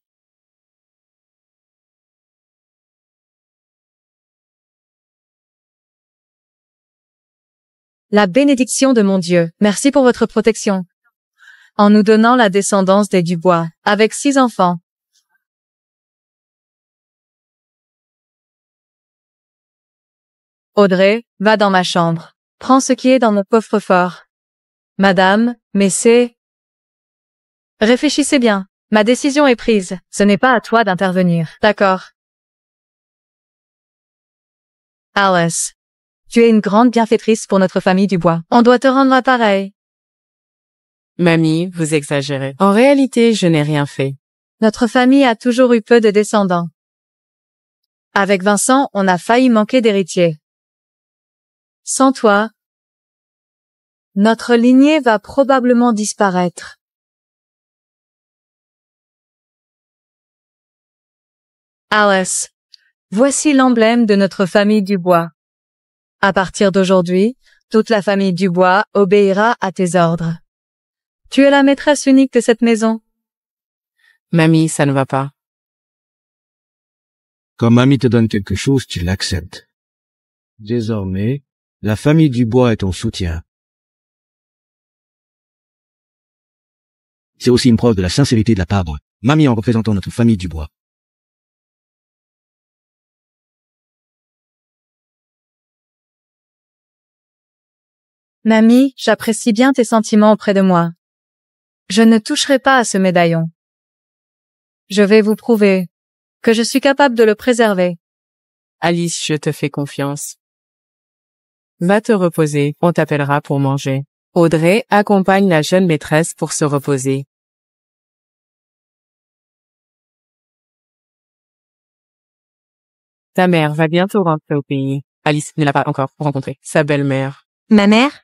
La bénédiction de mon Dieu, merci pour votre protection. En nous donnant la descendance des Dubois, avec 6 enfants. Audrey, va dans ma chambre. Prends ce qui est dans nos coffres-forts. Madame, messieurs, Réfléchissez bien. Ma décision est prise. Ce n'est pas à toi d'intervenir. D'accord. Alice. Tu es une grande bienfaitrice pour notre famille Dubois. On doit te rendre l'appareil. Mamie, vous exagérez. En réalité, je n'ai rien fait. Notre famille a toujours eu peu de descendants. Avec Vincent, on a failli manquer d'héritiers. Sans toi, notre lignée va probablement disparaître. Alice, voici l'emblème de notre famille Dubois. À partir d'aujourd'hui, toute la famille Dubois obéira à tes ordres. Tu es la maîtresse unique de cette maison. Mamie, ça ne va pas. Quand mamie te donne quelque chose, tu l'acceptes. Désormais, la famille Dubois est ton soutien. C'est aussi une preuve de la sincérité de la part de mamie en représentant notre famille Dubois. Mamie, j'apprécie bien tes sentiments auprès de moi. Je ne toucherai pas à ce médaillon. Je vais vous prouver que je suis capable de le préserver. Alice, je te fais confiance. Va te reposer, on t'appellera pour manger. Audrey accompagne la jeune maîtresse pour se reposer. Ta mère va bientôt rentrer au pays. Alice ne l'a pas encore rencontrée. Sa belle-mère. Ma mère?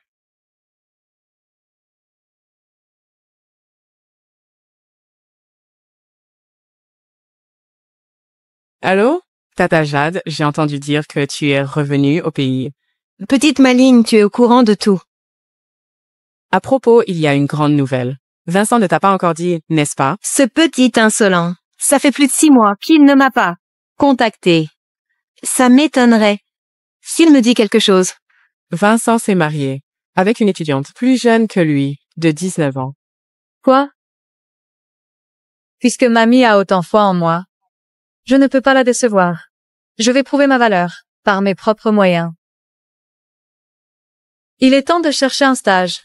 Allô? Tata Jade, j'ai entendu dire que tu es revenue au pays. Petite Maligne, tu es au courant de tout. À propos, il y a une grande nouvelle. Vincent ne t'a pas encore dit, n'est-ce pas? Ce petit insolent. Ça fait plus de 6 mois qu'il ne m'a pas contacté. Ça m'étonnerait s'il me dit quelque chose. Vincent s'est marié avec une étudiante plus jeune que lui, de 19 ans. Quoi? Puisque mamie a autant foi en moi, je ne peux pas la décevoir. Je vais prouver ma valeur, par mes propres moyens. Il est temps de chercher un stage.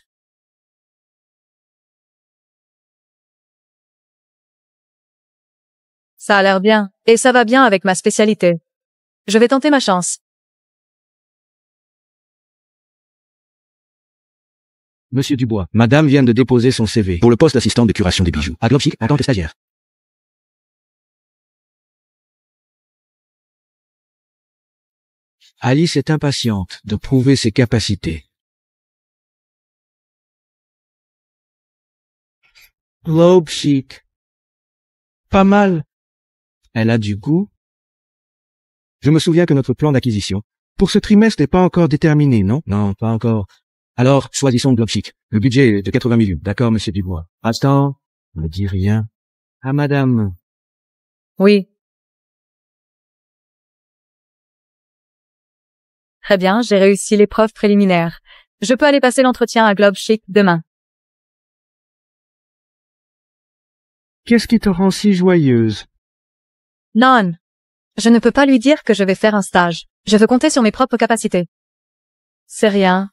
Ça a l'air bien, et ça va bien avec ma spécialité. Je vais tenter ma chance. Monsieur Dubois, madame vient de déposer son CV pour le poste d'assistant de curation des bijoux à Globchic en tant que stagiaire. Alice est impatiente de prouver ses capacités. Globchic. Pas mal. Elle a du goût. Je me souviens que notre plan d'acquisition pour ce trimestre n'est pas encore déterminé, non? Non, pas encore. Alors, choisissons Globchic. Le budget est de 80 000. D'accord, monsieur Dubois. Attends, ne dis rien. Ah, madame. Oui. Très bien, j'ai réussi l'épreuve préliminaire. Je peux aller passer l'entretien à Globchic demain. Qu'est-ce qui te rend si joyeuse? Non. Je ne peux pas lui dire que je vais faire un stage. Je veux compter sur mes propres capacités. C'est rien.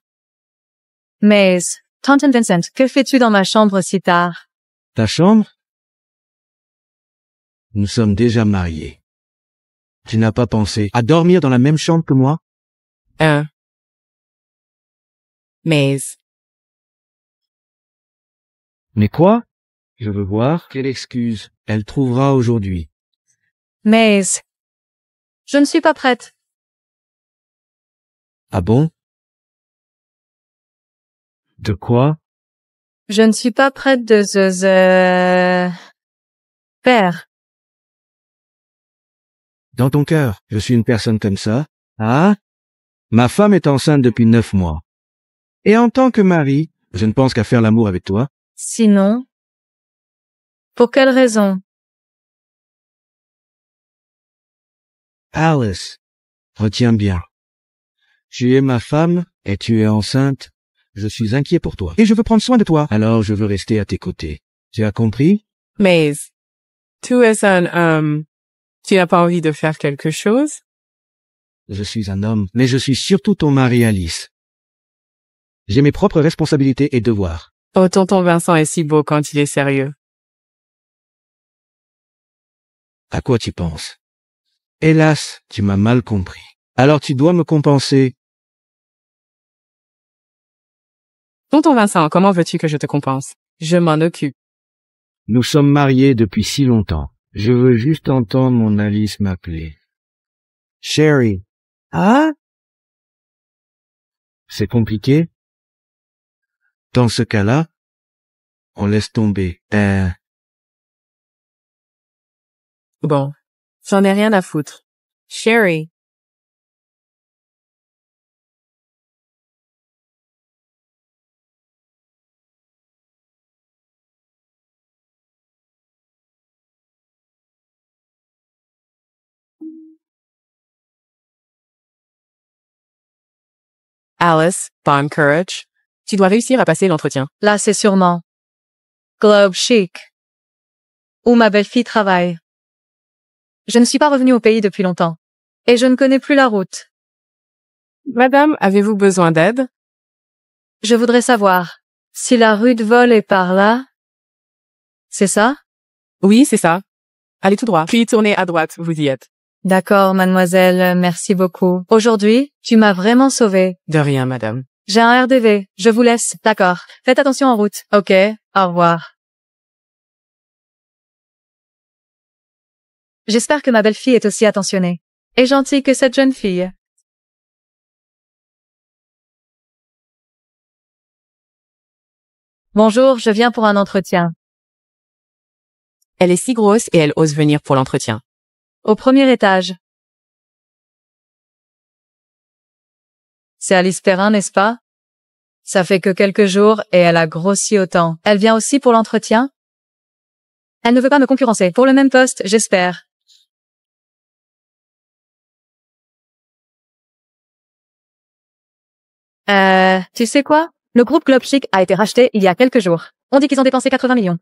Mais, Tonton Vincent, que fais-tu dans ma chambre si tard? Ta chambre? Nous sommes déjà mariés. Tu n'as pas pensé à dormir dans la même chambre que moi? Mais quoi? Je veux voir quelle excuse elle trouvera aujourd'hui. Mais, je ne suis pas prête. Ah bon? De quoi? Je ne suis pas prête de faire. Dans ton cœur, je suis une personne comme ça? Ah? Ma femme est enceinte depuis 9 mois. Et en tant que mari, je ne pense qu'à faire l'amour avec toi. Sinon? Pour quelle raison? Alice, retiens bien. Tu es ma femme et tu es enceinte. Je suis inquiet pour toi. Et je veux prendre soin de toi. Alors je veux rester à tes côtés. Tu as compris? tu n'as pas envie de faire quelque chose? Je suis un homme, mais je suis surtout ton mari, Alice. J'ai mes propres responsabilités et devoirs. Oh, tonton Vincent est si beau quand il est sérieux. À quoi tu penses? Hélas, tu m'as mal compris. Alors tu dois me compenser. Tonton Vincent, comment veux-tu que je te compense? Je m'en occupe. Nous sommes mariés depuis si longtemps. Je veux juste entendre mon Alice m'appeler. Sherry. Ah? C'est compliqué? Dans ce cas-là, on laisse tomber. Bon, j'en ai rien à foutre. Sherry. Alice, bon courage. Tu dois réussir à passer l'entretien. Là, c'est sûrement Globe Chic, où ma belle-fille travaille. Je ne suis pas revenue au pays depuis longtemps. Et je ne connais plus la route. Madame, avez-vous besoin d'aide? Je voudrais savoir si la rue de Vol est par là. C'est ça? Oui, c'est ça. Allez tout droit, puis tournez à droite, vous y êtes. D'accord, mademoiselle, merci beaucoup. Aujourd'hui, tu m'as vraiment sauvée. De rien, madame. J'ai un RDV, je vous laisse. D'accord. Faites attention en route. Ok, au revoir. J'espère que ma belle-fille est aussi attentionnée et gentille que cette jeune fille. Bonjour, je viens pour un entretien. Elle est si grosse et elle ose venir pour l'entretien. Au premier étage. C'est Alice Perrin, n'est-ce pas? Ça fait que quelques jours et elle a grossi autant. Elle vient aussi pour l'entretien? Elle ne veut pas me concurrencer. Pour le même poste, j'espère. Tu sais quoi? Le groupe Globe Chic a été racheté il y a quelques jours. On dit qu'ils ont dépensé 80 millions.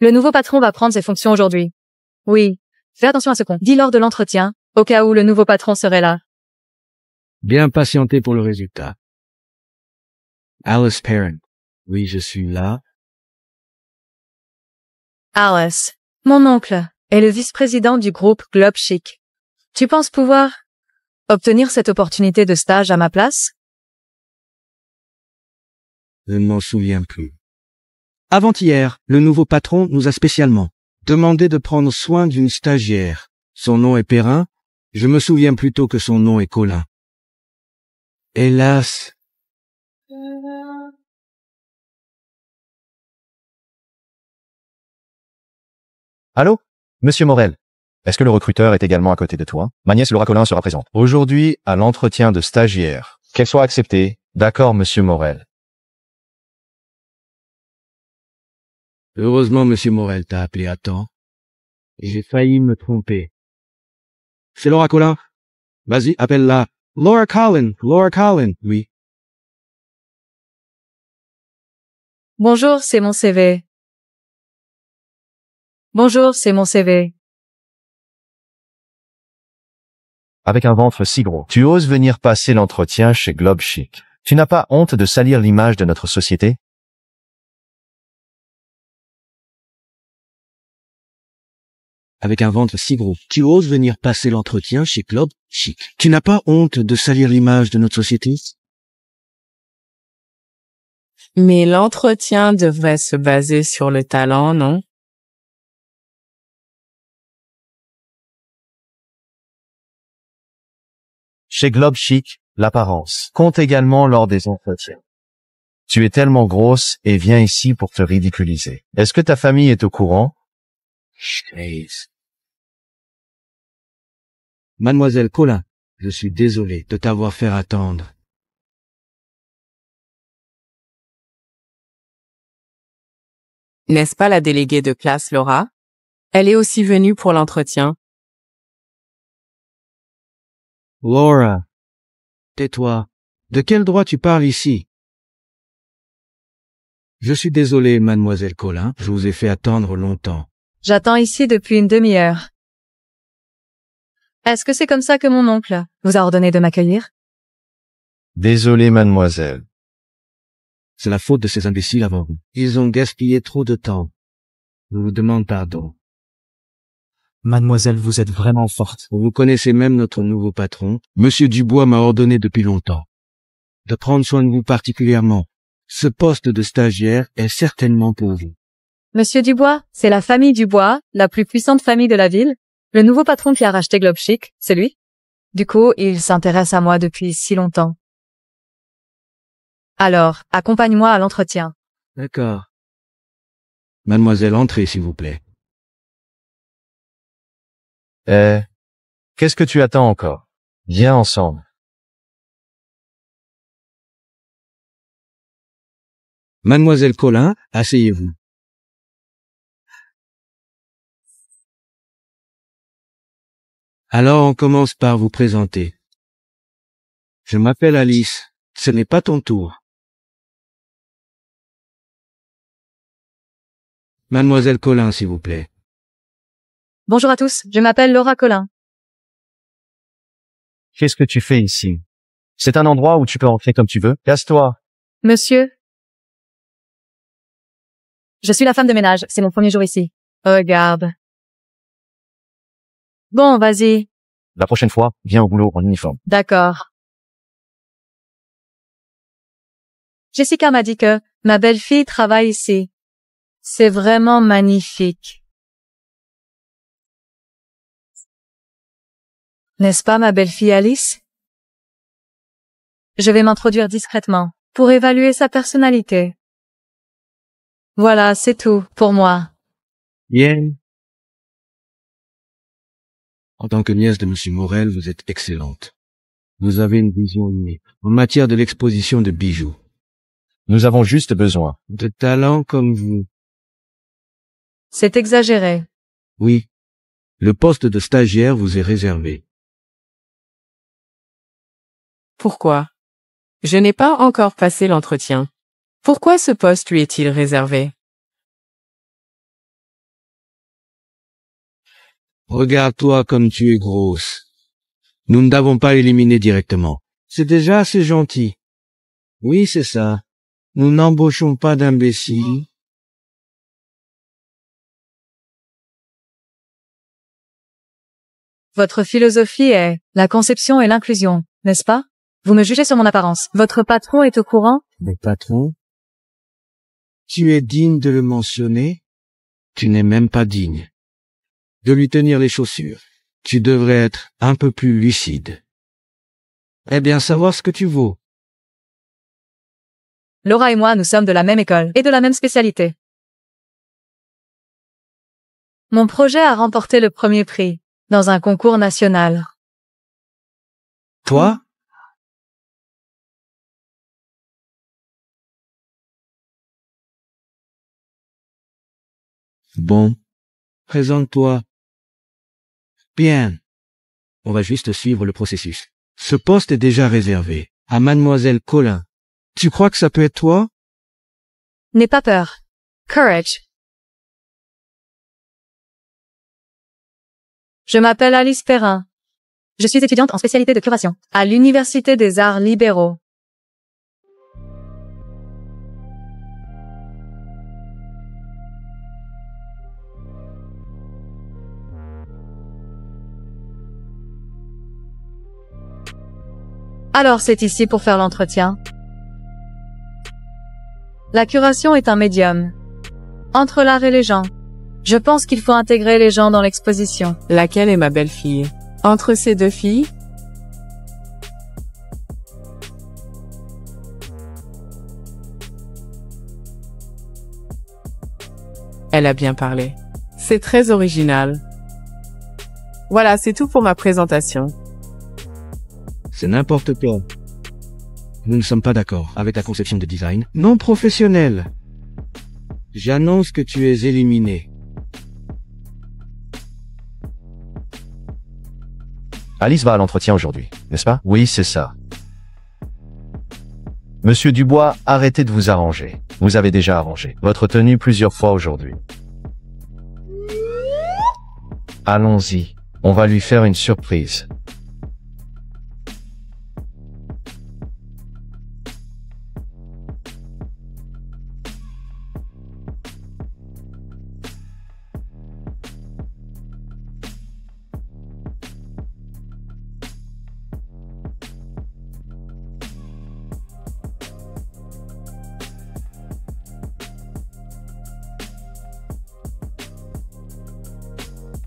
Le nouveau patron va prendre ses fonctions aujourd'hui. Oui. Fais attention à ce qu'on dit lors de l'entretien, au cas où le nouveau patron serait là. Bien patienter pour le résultat. Alice Perrin. Oui, je suis là. Alice, mon oncle, est le vice-président du groupe Globe Chic. Tu penses pouvoir obtenir cette opportunité de stage à ma place? Je ne m'en souviens plus. Avant-hier, le nouveau patron nous a spécialement demandé de prendre soin d'une stagiaire. Son nom est Perrin. Je me souviens plutôt que son nom est Colin. Hélas. Allô? Monsieur Morel. Est-ce que le recruteur est également à côté de toi? Ma nièce Laura Collin sera présente. Aujourd'hui, à l'entretien de stagiaire. Qu'elle soit acceptée. D'accord, monsieur Morel. Heureusement, monsieur Morel t'a appelé à temps. J'ai failli me tromper. C'est Laura Collin? Vas-y, appelle-la. Laura Collin. Laura Collin. Oui. Bonjour, c'est mon CV. Bonjour, c'est mon CV. Avec un ventre si gros. Tu oses venir passer l'entretien chez Globe Chic. Tu n'as pas honte de salir l'image de notre société? Avec un ventre si gros. Tu oses venir passer l'entretien chez Globe Chic. Tu n'as pas honte de salir l'image de notre société? Mais l'entretien devrait se baser sur le talent, non? Chez Globe Chic, l'apparence compte également lors des entretiens. Tu es tellement grosse et viens ici pour te ridiculiser. Est-ce que ta famille est au courant? Chase. Mademoiselle Collin, je suis désolé de t'avoir fait attendre. N'est-ce pas la déléguée de classe, Laura? Elle est aussi venue pour l'entretien. Laura. Tais-toi. De quel droit tu parles ici? Je suis désolé, mademoiselle Collin, je vous ai fait attendre longtemps. J'attends ici depuis une demi-heure. Est-ce que c'est comme ça que mon oncle vous a ordonné de m'accueillir? Désolé, mademoiselle. C'est la faute de ces imbéciles avant vous. Ils ont gaspillé trop de temps. Je vous demande pardon. Mademoiselle, vous êtes vraiment forte. Vous connaissez même notre nouveau patron. Monsieur Dubois m'a ordonné depuis longtemps de prendre soin de vous particulièrement. Ce poste de stagiaire est certainement pour vous. Monsieur Dubois, c'est la famille Dubois, la plus puissante famille de la ville. Le nouveau patron qui a racheté Globe Chic, c'est lui. Du coup, il s'intéresse à moi depuis si longtemps. Alors, accompagne-moi à l'entretien. D'accord. Mademoiselle, entrez, s'il vous plaît. Qu'est-ce que tu attends encore? Viens ensemble. Mademoiselle Colin, asseyez-vous. Alors on commence par vous présenter. Je m'appelle Alice. Ce n'est pas ton tour. Mademoiselle Colin, s'il vous plaît. Bonjour à tous, je m'appelle Laura Collin. Qu'est-ce que tu fais ici? C'est un endroit où tu peux rentrer comme tu veux. Casse-toi. Monsieur? Je suis la femme de ménage, c'est mon premier jour ici. Regarde. Bon, vas-y. La prochaine fois, viens au boulot en uniforme. D'accord. Jessica m'a dit que ma belle-fille travaille ici. C'est vraiment magnifique. N'est-ce pas ma belle-fille Alice? Je vais m'introduire discrètement pour évaluer sa personnalité. Voilà, c'est tout pour moi. Bien. En tant que nièce de Monsieur Morel, vous êtes excellente. Vous avez une vision unique en matière de l'exposition de bijoux. Nous avons juste besoin de talents comme vous. C'est exagéré. Oui. Le poste de stagiaire vous est réservé. Pourquoi? Je n'ai pas encore passé l'entretien. Pourquoi ce poste lui est-il réservé? Regarde-toi comme tu es grosse. Nous ne t'avons pas éliminé directement. C'est déjà assez gentil. Oui, c'est ça. Nous n'embauchons pas d'imbéciles. Votre philosophie est la conception et l'inclusion, n'est-ce pas? Vous me jugez sur mon apparence. Votre patron est au courant? Le patron? Tu es digne de le mentionner? Tu n'es même pas digne de lui tenir les chaussures. Tu devrais être un peu plus lucide. Eh bien, savoir ce que tu vaux. Laura et moi, nous sommes de la même école et de la même spécialité. Mon projet a remporté le premier prix dans un concours national. Toi? Bon. Présente-toi. Bien. On va juste suivre le processus. Ce poste est déjà réservé à Mademoiselle Colin. Tu crois que ça peut être toi? N'aie pas peur. Courage. Je m'appelle Alice Perrin. Je suis étudiante en spécialité de curation à l'Université des Arts Libéraux. Alors c'est ici pour faire l'entretien. La curation est un médium entre l'art et les gens. Je pense qu'il faut intégrer les gens dans l'exposition. Laquelle est ma belle-fille? Entre ces deux filles? Elle a bien parlé. C'est très original. Voilà, c'est tout pour ma présentation. C'est n'importe quoi. Nous ne sommes pas d'accord avec ta conception de design non professionnelle. J'annonce que tu es éliminé. Alice va à l'entretien aujourd'hui, n'est-ce pas? Oui, c'est ça. Monsieur Dubois, arrêtez de vous arranger. Vous avez déjà arrangé votre tenue plusieurs fois aujourd'hui. Allons-y. On va lui faire une surprise.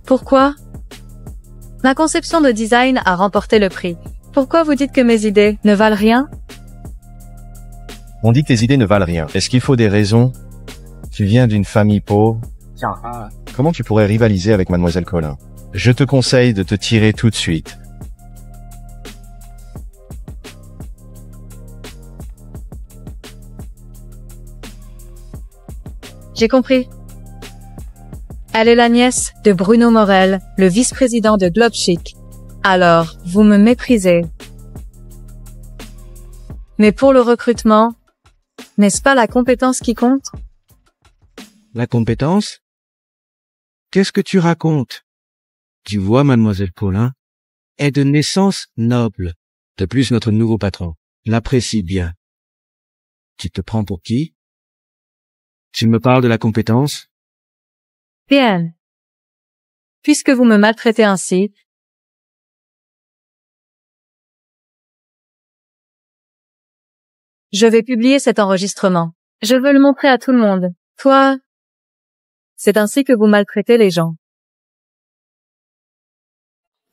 Pourquoi? Ma conception de design a remporté le prix. Pourquoi vous dites que mes idées ne valent rien? On dit que tes idées ne valent rien. Est-ce qu'il faut des raisons? Tu viens d'une famille pauvre. Comment tu pourrais rivaliser avec Mademoiselle Colin? Je te conseille de te tirer tout de suite. J'ai compris. Elle est la nièce de Bruno Morel, le vice-président de Globe Chic. Alors, vous me méprisez. Mais pour le recrutement, n'est-ce pas la compétence qui compte? La compétence? Qu'est-ce que tu racontes? Tu vois, Mademoiselle Colin est de naissance noble. De plus, notre nouveau patron l'apprécie bien. Tu te prends pour qui? Tu me parles de la compétence? Bien. Puisque vous me maltraitez ainsi, je vais publier cet enregistrement. Je veux le montrer à tout le monde. Toi, c'est ainsi que vous maltraitez les gens.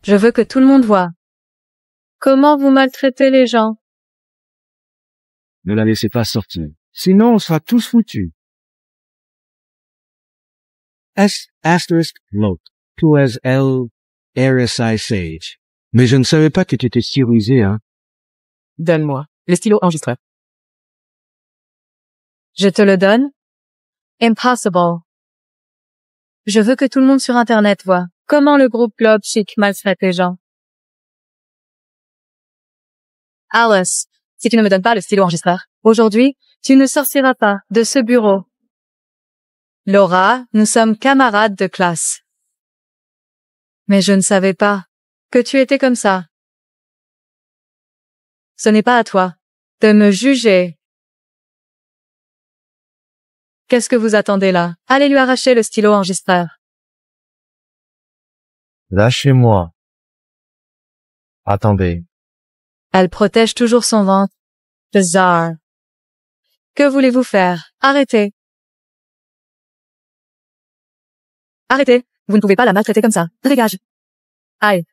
Je veux que tout le monde voie. Comment vous maltraitez les gens? Ne la laissez pas sortir. Sinon, on sera tous foutus. Asterisk note. 2SL RSI Sage. Mais je ne savais pas que tu étais si rusé, hein. Donne-moi le stylo enregistreur. Je te le donne? Impossible. Je veux que tout le monde sur Internet voit comment le groupe Globe Chic maltraite les gens. Alice, si tu ne me donnes pas le stylo enregistreur, aujourd'hui, tu ne sortiras pas de ce bureau. Laura, nous sommes camarades de classe. Mais je ne savais pas que tu étais comme ça. Ce n'est pas à toi de me juger. Qu'est-ce que vous attendez là? Allez lui arracher le stylo enregistreur. Lâchez-moi. Attendez. Elle protège toujours son ventre. Bizarre. Que voulez-vous faire? Arrêtez. Arrêtez. Vous ne pouvez pas la maltraiter comme ça. Dégage. Aïe.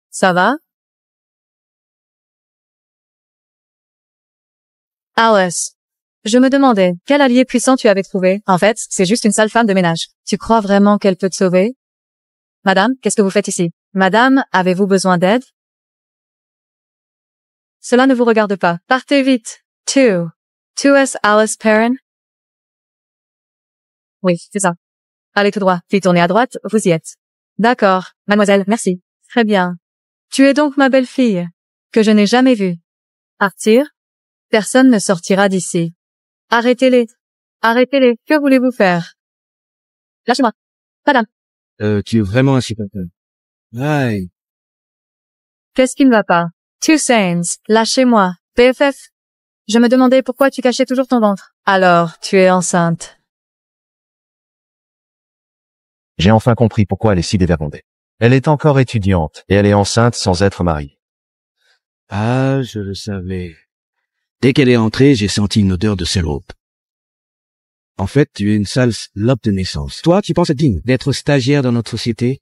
Ça va? Alice. Je me demandais, quel allié puissant tu avais trouvé? En fait, c'est juste une sale femme de ménage. Tu crois vraiment qu'elle peut te sauver? Madame, qu'est-ce que vous faites ici? Madame, avez-vous besoin d'aide? Cela ne vous regarde pas. Partez vite. 2S Alice Perrin? Oui, c'est ça. Allez tout droit, puis tournez à droite, vous y êtes. D'accord, mademoiselle, merci. Très bien. Tu es donc ma belle-fille, que je n'ai jamais vue. Partir? Personne ne sortira d'ici. Arrêtez-les. Arrêtez-les. Que voulez-vous faire? Lâchez-moi. Madame. Tu es vraiment insupportable. Aïe. Qu'est-ce qui ne va pas? Two Saints, lâchez-moi. BFF. Je me demandais pourquoi tu cachais toujours ton ventre. Alors, tu es enceinte. J'ai enfin compris pourquoi elle est si dévergondée. Elle est encore étudiante, et elle est enceinte sans être mariée. Ah, je le savais. Dès qu'elle est entrée, j'ai senti une odeur de salope. En fait, tu es une sale salope de naissance. Toi, tu penses être digne d'être stagiaire dans notre société?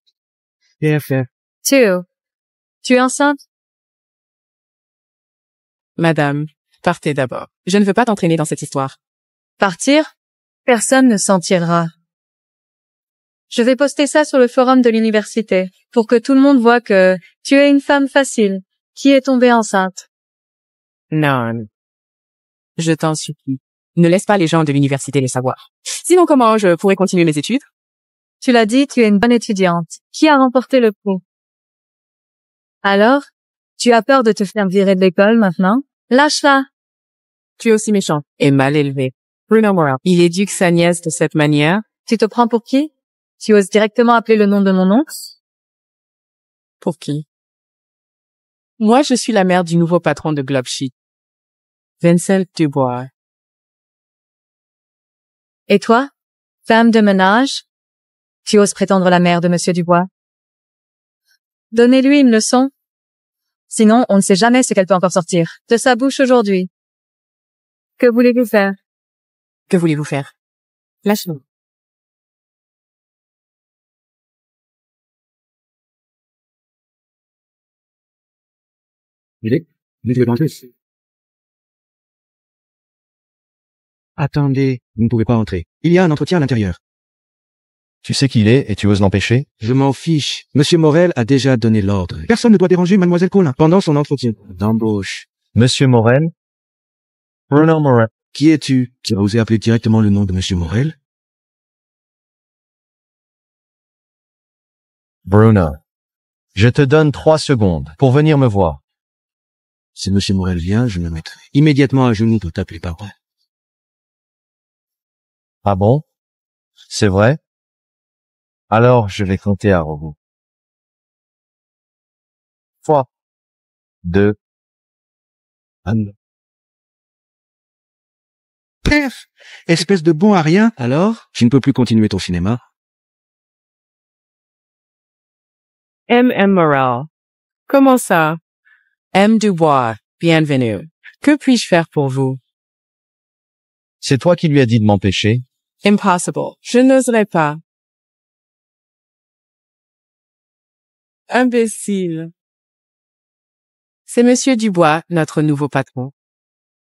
PFF. Tu es enceinte? Madame, partez d'abord. Je ne veux pas t'entraîner dans cette histoire. Partir? Personne ne s'en tirera. Je vais poster ça sur le forum de l'université, pour que tout le monde voit que tu es une femme facile, qui est tombée enceinte. Non. Je t'en supplie. Ne laisse pas les gens de l'université le savoir. Sinon, comment je pourrais continuer mes études? Tu l'as dit, tu es une bonne étudiante. Qui a remporté le prix? Alors? Tu as peur de te faire virer de l'école maintenant? Lâche-la! Tu es aussi méchant et mal élevé. Bruno Morel, il éduque sa nièce de cette manière. Tu te prends pour qui? Tu oses directement appeler le nom de mon oncle? Pour qui? Moi, je suis la mère du nouveau patron de Globe Chic, Vincent Dubois. Et toi? Femme de ménage? Tu oses prétendre la mère de Monsieur Dubois? Donnez-lui une leçon. Sinon, on ne sait jamais ce qu'elle peut encore sortir de sa bouche aujourd'hui. Que voulez-vous faire? Que voulez-vous faire? Lâche-nous. Attendez, vous ne pouvez pas entrer. Il y a un entretien à l'intérieur. Tu sais qui il est et tu oses l'empêcher? Je m'en fiche. Monsieur Morel a déjà donné l'ordre. Personne ne doit déranger mademoiselle Colin pendant son entretien d'embauche. Monsieur Morel? Bruno Morel. Qui es-tu? Tu as osé appeler directement le nom de monsieur Morel? Bruno. Je te donne 3 secondes pour venir me voir. Si monsieur Morel vient, je me mettrai immédiatement à genoux pour t'appeler papa. Ah bon? C'est vrai? Alors, je vais compter à rebours. 3, 2, 1. Bref, espèce de bon à rien. Alors, tu ne peux plus continuer ton cinéma. M. Morel. Comment ça? M. Dubois, bienvenue. Que puis-je faire pour vous? C'est toi qui lui as dit de m'empêcher? Impossible. Je n'oserais pas. Imbécile. C'est Monsieur Dubois, notre nouveau patron.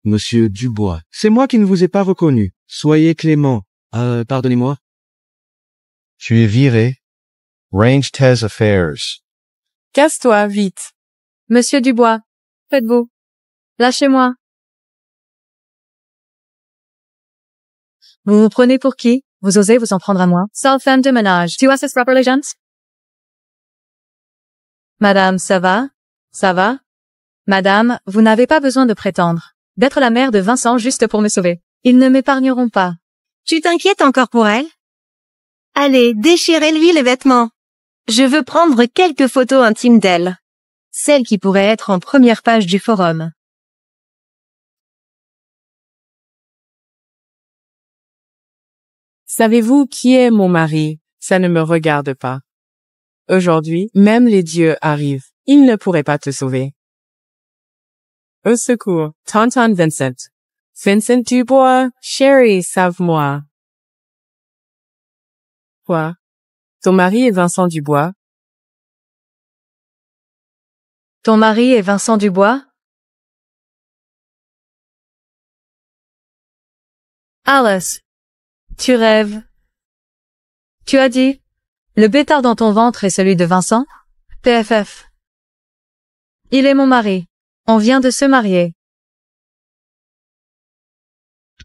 Monsieur Dubois, c'est moi qui ne vous ai pas reconnu. Soyez clément. Pardonnez-moi. Tu es viré. Range tes affairs. Casse-toi, vite. Monsieur Dubois, faites-vous. Lâchez-moi. Vous vous prenez pour qui? Vous osez vous en prendre à moi? Sale femme de ménage. Tu assistes properly, gens? Madame, ça va? Ça va? Madame, vous n'avez pas besoin de prétendre d'être la mère de Vincent juste pour me sauver. Ils ne m'épargneront pas. Tu t'inquiètes encore pour elle? Allez, déchirez-lui les vêtements. Je veux prendre quelques photos intimes d'elle. Celles qui pourraient être en première page du forum. Savez-vous qui est mon mari? Ça ne me regarde pas. Aujourd'hui, même les dieux arrivent. Ils ne pourraient pas te sauver. Au secours, Tonton Vincent. Vincent Dubois, chérie, sauve-moi. Quoi? Ton mari est Vincent Dubois? Ton mari est Vincent Dubois? Alice, tu rêves. Tu as dit, le bétard dans ton ventre est celui de Vincent? PFF. Il est mon mari. On vient de se marier.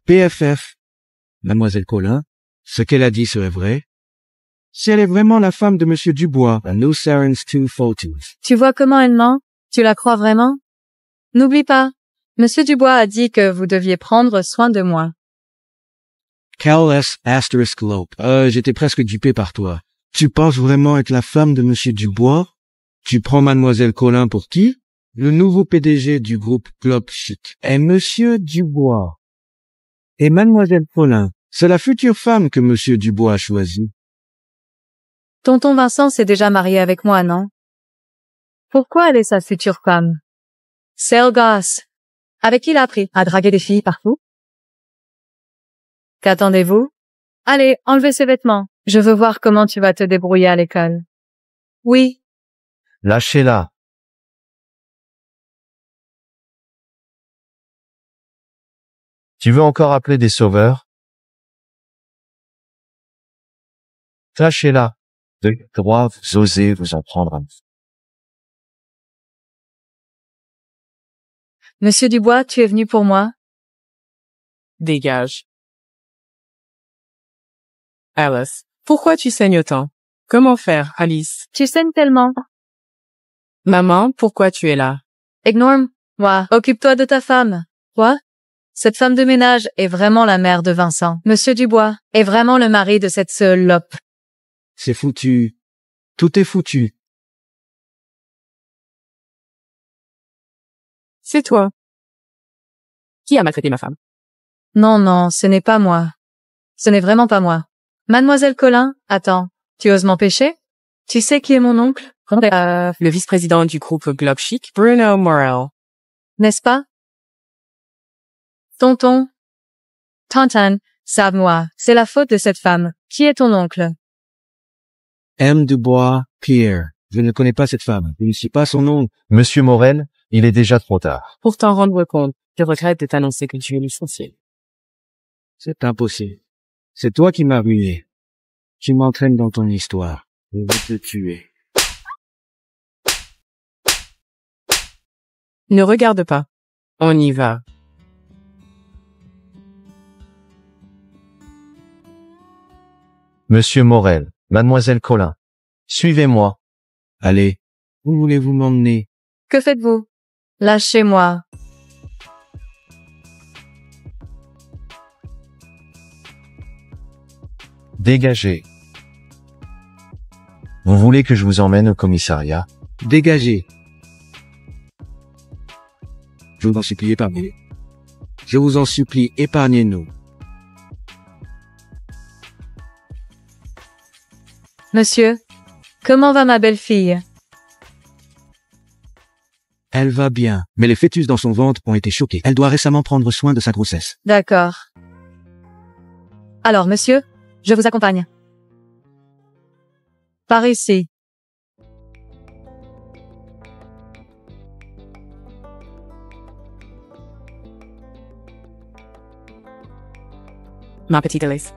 PFF. Mademoiselle Colin, ce qu'elle a dit serait vrai. Si elle est vraiment la femme de monsieur Dubois, no Sarens 2 photos. Tu vois comment elle ment? Tu la crois vraiment? N'oublie pas, Monsieur Dubois a dit que vous deviez prendre soin de moi. KLS asterisk lope. J'étais presque dupé par toi. Tu penses vraiment être la femme de monsieur Dubois? Tu prends mademoiselle Colin pour qui? Le nouveau PDG du groupe Globe Chic. Et monsieur Dubois. Et mademoiselle Colin, c'est la future femme que monsieur Dubois a choisie. Tonton Vincent s'est déjà marié avec moi, non? Pourquoi elle est sa future femme? C'est le gosse. Avec qui il a appris à draguer des filles partout? Qu'attendez-vous? Allez, enlevez ces vêtements. Je veux voir comment tu vas te débrouiller à l'école. Oui. Lâchez-la. Tu veux encore appeler des sauveurs? Lâchez-la. De droit, vous osez vous en prendre un. Monsieur Dubois, tu es venu pour moi? Dégage. Alice, pourquoi tu saignes autant? Comment faire, Alice? Tu saignes tellement. Maman, pourquoi tu es là? Ignore-moi. Occupe-toi de ta femme. Quoi? Cette femme de ménage est vraiment la mère de Vincent. Monsieur Dubois est vraiment le mari de cette salope. C'est foutu. Tout est foutu. C'est toi. Qui a maltraité ma femme? Non, ce n'est pas moi. Ce n'est vraiment pas moi. Mademoiselle Colin, attends. Tu oses m'empêcher? Tu sais qui est mon oncle? Le vice-président du groupe Globe Chic, Bruno Morel. N'est-ce pas? Tonton. Sauve-moi. C'est la faute de cette femme. Qui est ton oncle? M. Dubois, Pierre. Je ne connais pas cette femme. Je ne suis pas son nom. Monsieur Morel, Il est déjà trop tard. Pour t'en rendre compte, je regrette de t'annoncer que tu es licencié. C'est impossible. C'est toi qui m'as ruiné. Tu m'entraînes dans ton histoire. Je vais te tuer. Ne regarde pas. On y va. Monsieur Morel, Mademoiselle Colin. Suivez-moi. Allez, où voulez-vous m'emmener? Que faites-vous? Lâchez-moi. Dégagez. Vous voulez que je vous emmène au commissariat? Dégagez. Je vous en supplie, épargnez. Je vous en supplie, épargnez-nous. Monsieur, comment va ma belle-fille? Elle va bien, mais les fœtus dans son ventre ont été choqués. Elle doit récemment prendre soin de sa grossesse. D'accord. Alors, monsieur, je vous accompagne. Par ici. Ma petite Alice.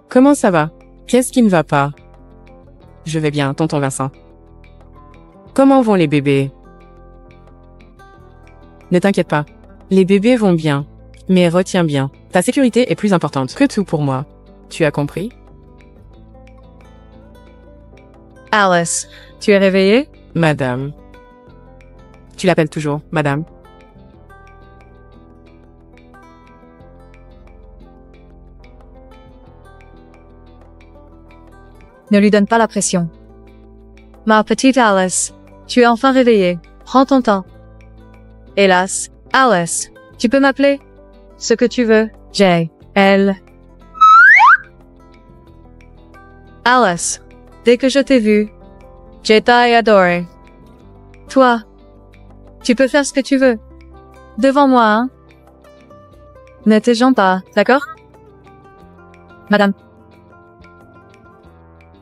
Comment ça va? Qu'est-ce qui ne va pas? Je vais bien, tonton Vincent. Comment vont les bébés? Ne t'inquiète pas. Les bébés vont bien. Mais retiens bien, ta sécurité est plus importante que tout pour moi. Tu as compris? Alice, tu es réveillée? Madame. Tu l'appelles toujours, madame. Ne lui donne pas la pression. Ma petite Alice, tu es enfin réveillée. Prends ton temps. Hélas, Alice, tu peux m'appeler? Ce que tu veux, J. L. Alice, dès que je t'ai vue, j'ai adoré. Toi, tu peux faire ce que tu veux. Devant moi, hein? Ne t'égente pas, d'accord? Madame.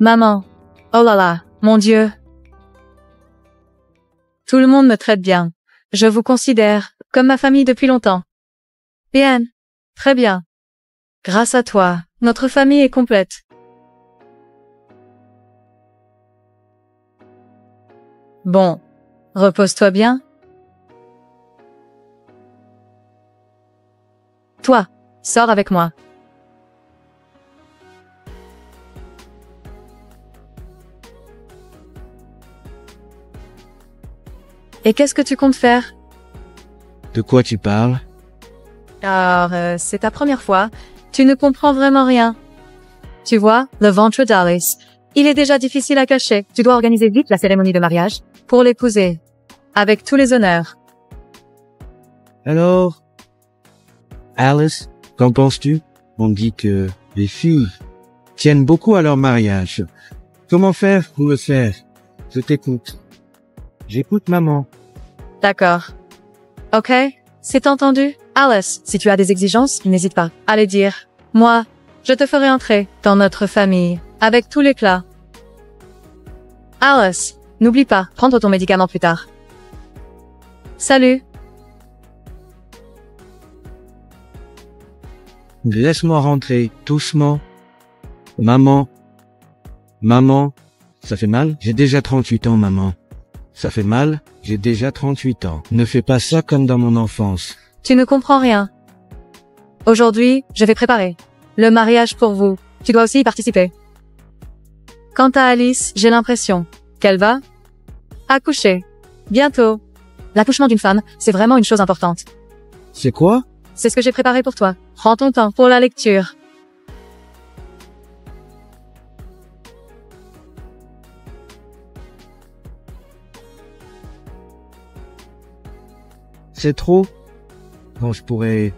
Maman. Oh là là, mon Dieu. Tout le monde me traite bien. Je vous considère comme ma famille depuis longtemps. Bien. Très bien. Grâce à toi, notre famille est complète. Bon. Repose-toi bien. Toi, sors avec moi. Et qu'est-ce que tu comptes faire? De quoi tu parles? Alors, c'est ta première fois. Tu ne comprends vraiment rien. Tu vois, le ventre d'Alice, il est déjà difficile à cacher. Tu dois organiser vite la cérémonie de mariage pour l'épouser. Avec tous les honneurs. Alors, Alice, qu'en penses-tu? On dit que les filles tiennent beaucoup à leur mariage. Comment faire pour le faire? Je t'écoute. J'écoute maman. D'accord. Ok, c'est entendu. Alice, si tu as des exigences, n'hésite pas à les dire. Moi, je te ferai entrer dans notre famille, avec tout l'éclat. Alice, n'oublie pas, prendre ton médicament plus tard. Salut. Laisse-moi rentrer, doucement. Maman. Maman. Ça fait mal? J'ai déjà 38 ans, maman. Ça fait mal? J'ai déjà 38 ans. Ne fais pas ça comme dans mon enfance. Tu ne comprends rien. Aujourd'hui, je vais préparer le mariage pour vous. Tu dois aussi y participer. Quant à Alice, j'ai l'impression qu'elle va accoucher. Bientôt. L'accouchement d'une femme, c'est vraiment une chose importante. C'est quoi? C'est ce que j'ai préparé pour toi. Prends ton temps pour la lecture. C'est trop? Non, je pourrais...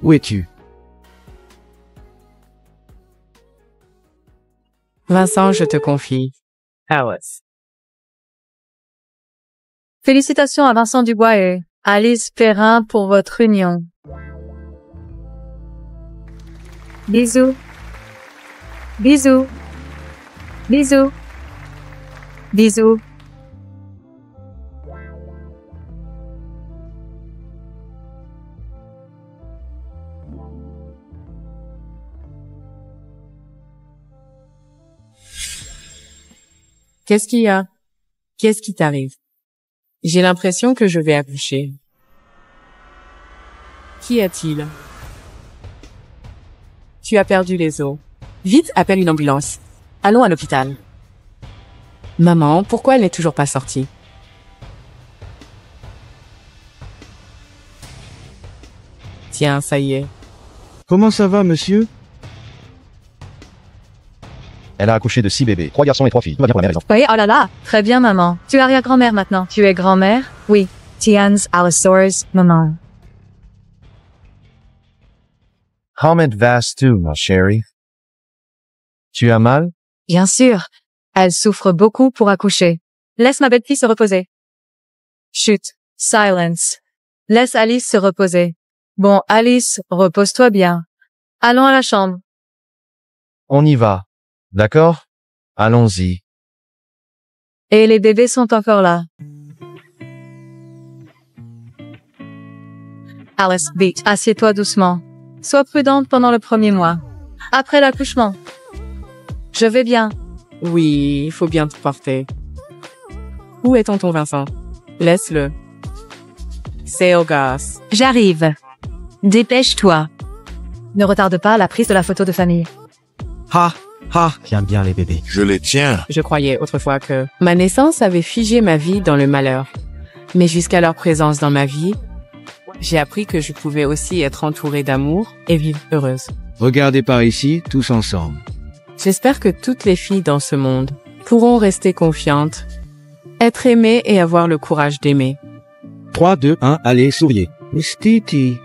Où es-tu? Vincent, je te confie. Alice. Félicitations à Vincent Dubois et Alice Perrin pour votre union. Bisous. Bisous. Bisous. Bisous. Qu'est-ce qu'il y a? Qu'est-ce qui t'arrive? J'ai l'impression que je vais accoucher. Qu'y a-t-il? Tu as perdu les os. Vite, appelle une ambulance. Allons à l'hôpital. Maman, pourquoi elle n'est toujours pas sortie? Tiens, ça y est. Comment ça va, monsieur? Elle a accouché de 6 bébés, 3 garçons et 3 filles. Tout va bien pour la mère, exemple. Oui, oh là là. Très bien, maman. Tu es arrière-grand-mère maintenant. Tu es grand-mère? Oui. Tiens, Allosaurus, maman. Comment vas-tu, ma chérie? Tu as mal? Bien sûr. Elle souffre beaucoup pour accoucher. Laisse ma belle fille se reposer. Chut. Silence. Laisse Alice se reposer. Bon, Alice, repose-toi bien. Allons à la chambre. On y va. D'accord? Allons-y. Et les bébés sont encore là. Alice, vite, assieds-toi doucement. Sois prudente pendant le premier mois. Après l'accouchement. Je vais bien. Oui, il faut bien te porter. Où est tonton Vincent? Laisse-le. C'est au gaz. J'arrive. Dépêche-toi. Ne retarde pas la prise de la photo de famille. Ha, ha. Tiens bien les bébés. Je les tiens. Je croyais autrefois que ma naissance avait figé ma vie dans le malheur. Mais jusqu'à leur présence dans ma vie, j'ai appris que je pouvais aussi être entourée d'amour et vivre heureuse. Regardez par ici, tous ensemble. J'espère que toutes les filles dans ce monde pourront rester confiantes, être aimées et avoir le courage d'aimer. 3, 2, 1, allez, souriez. Miss Titi.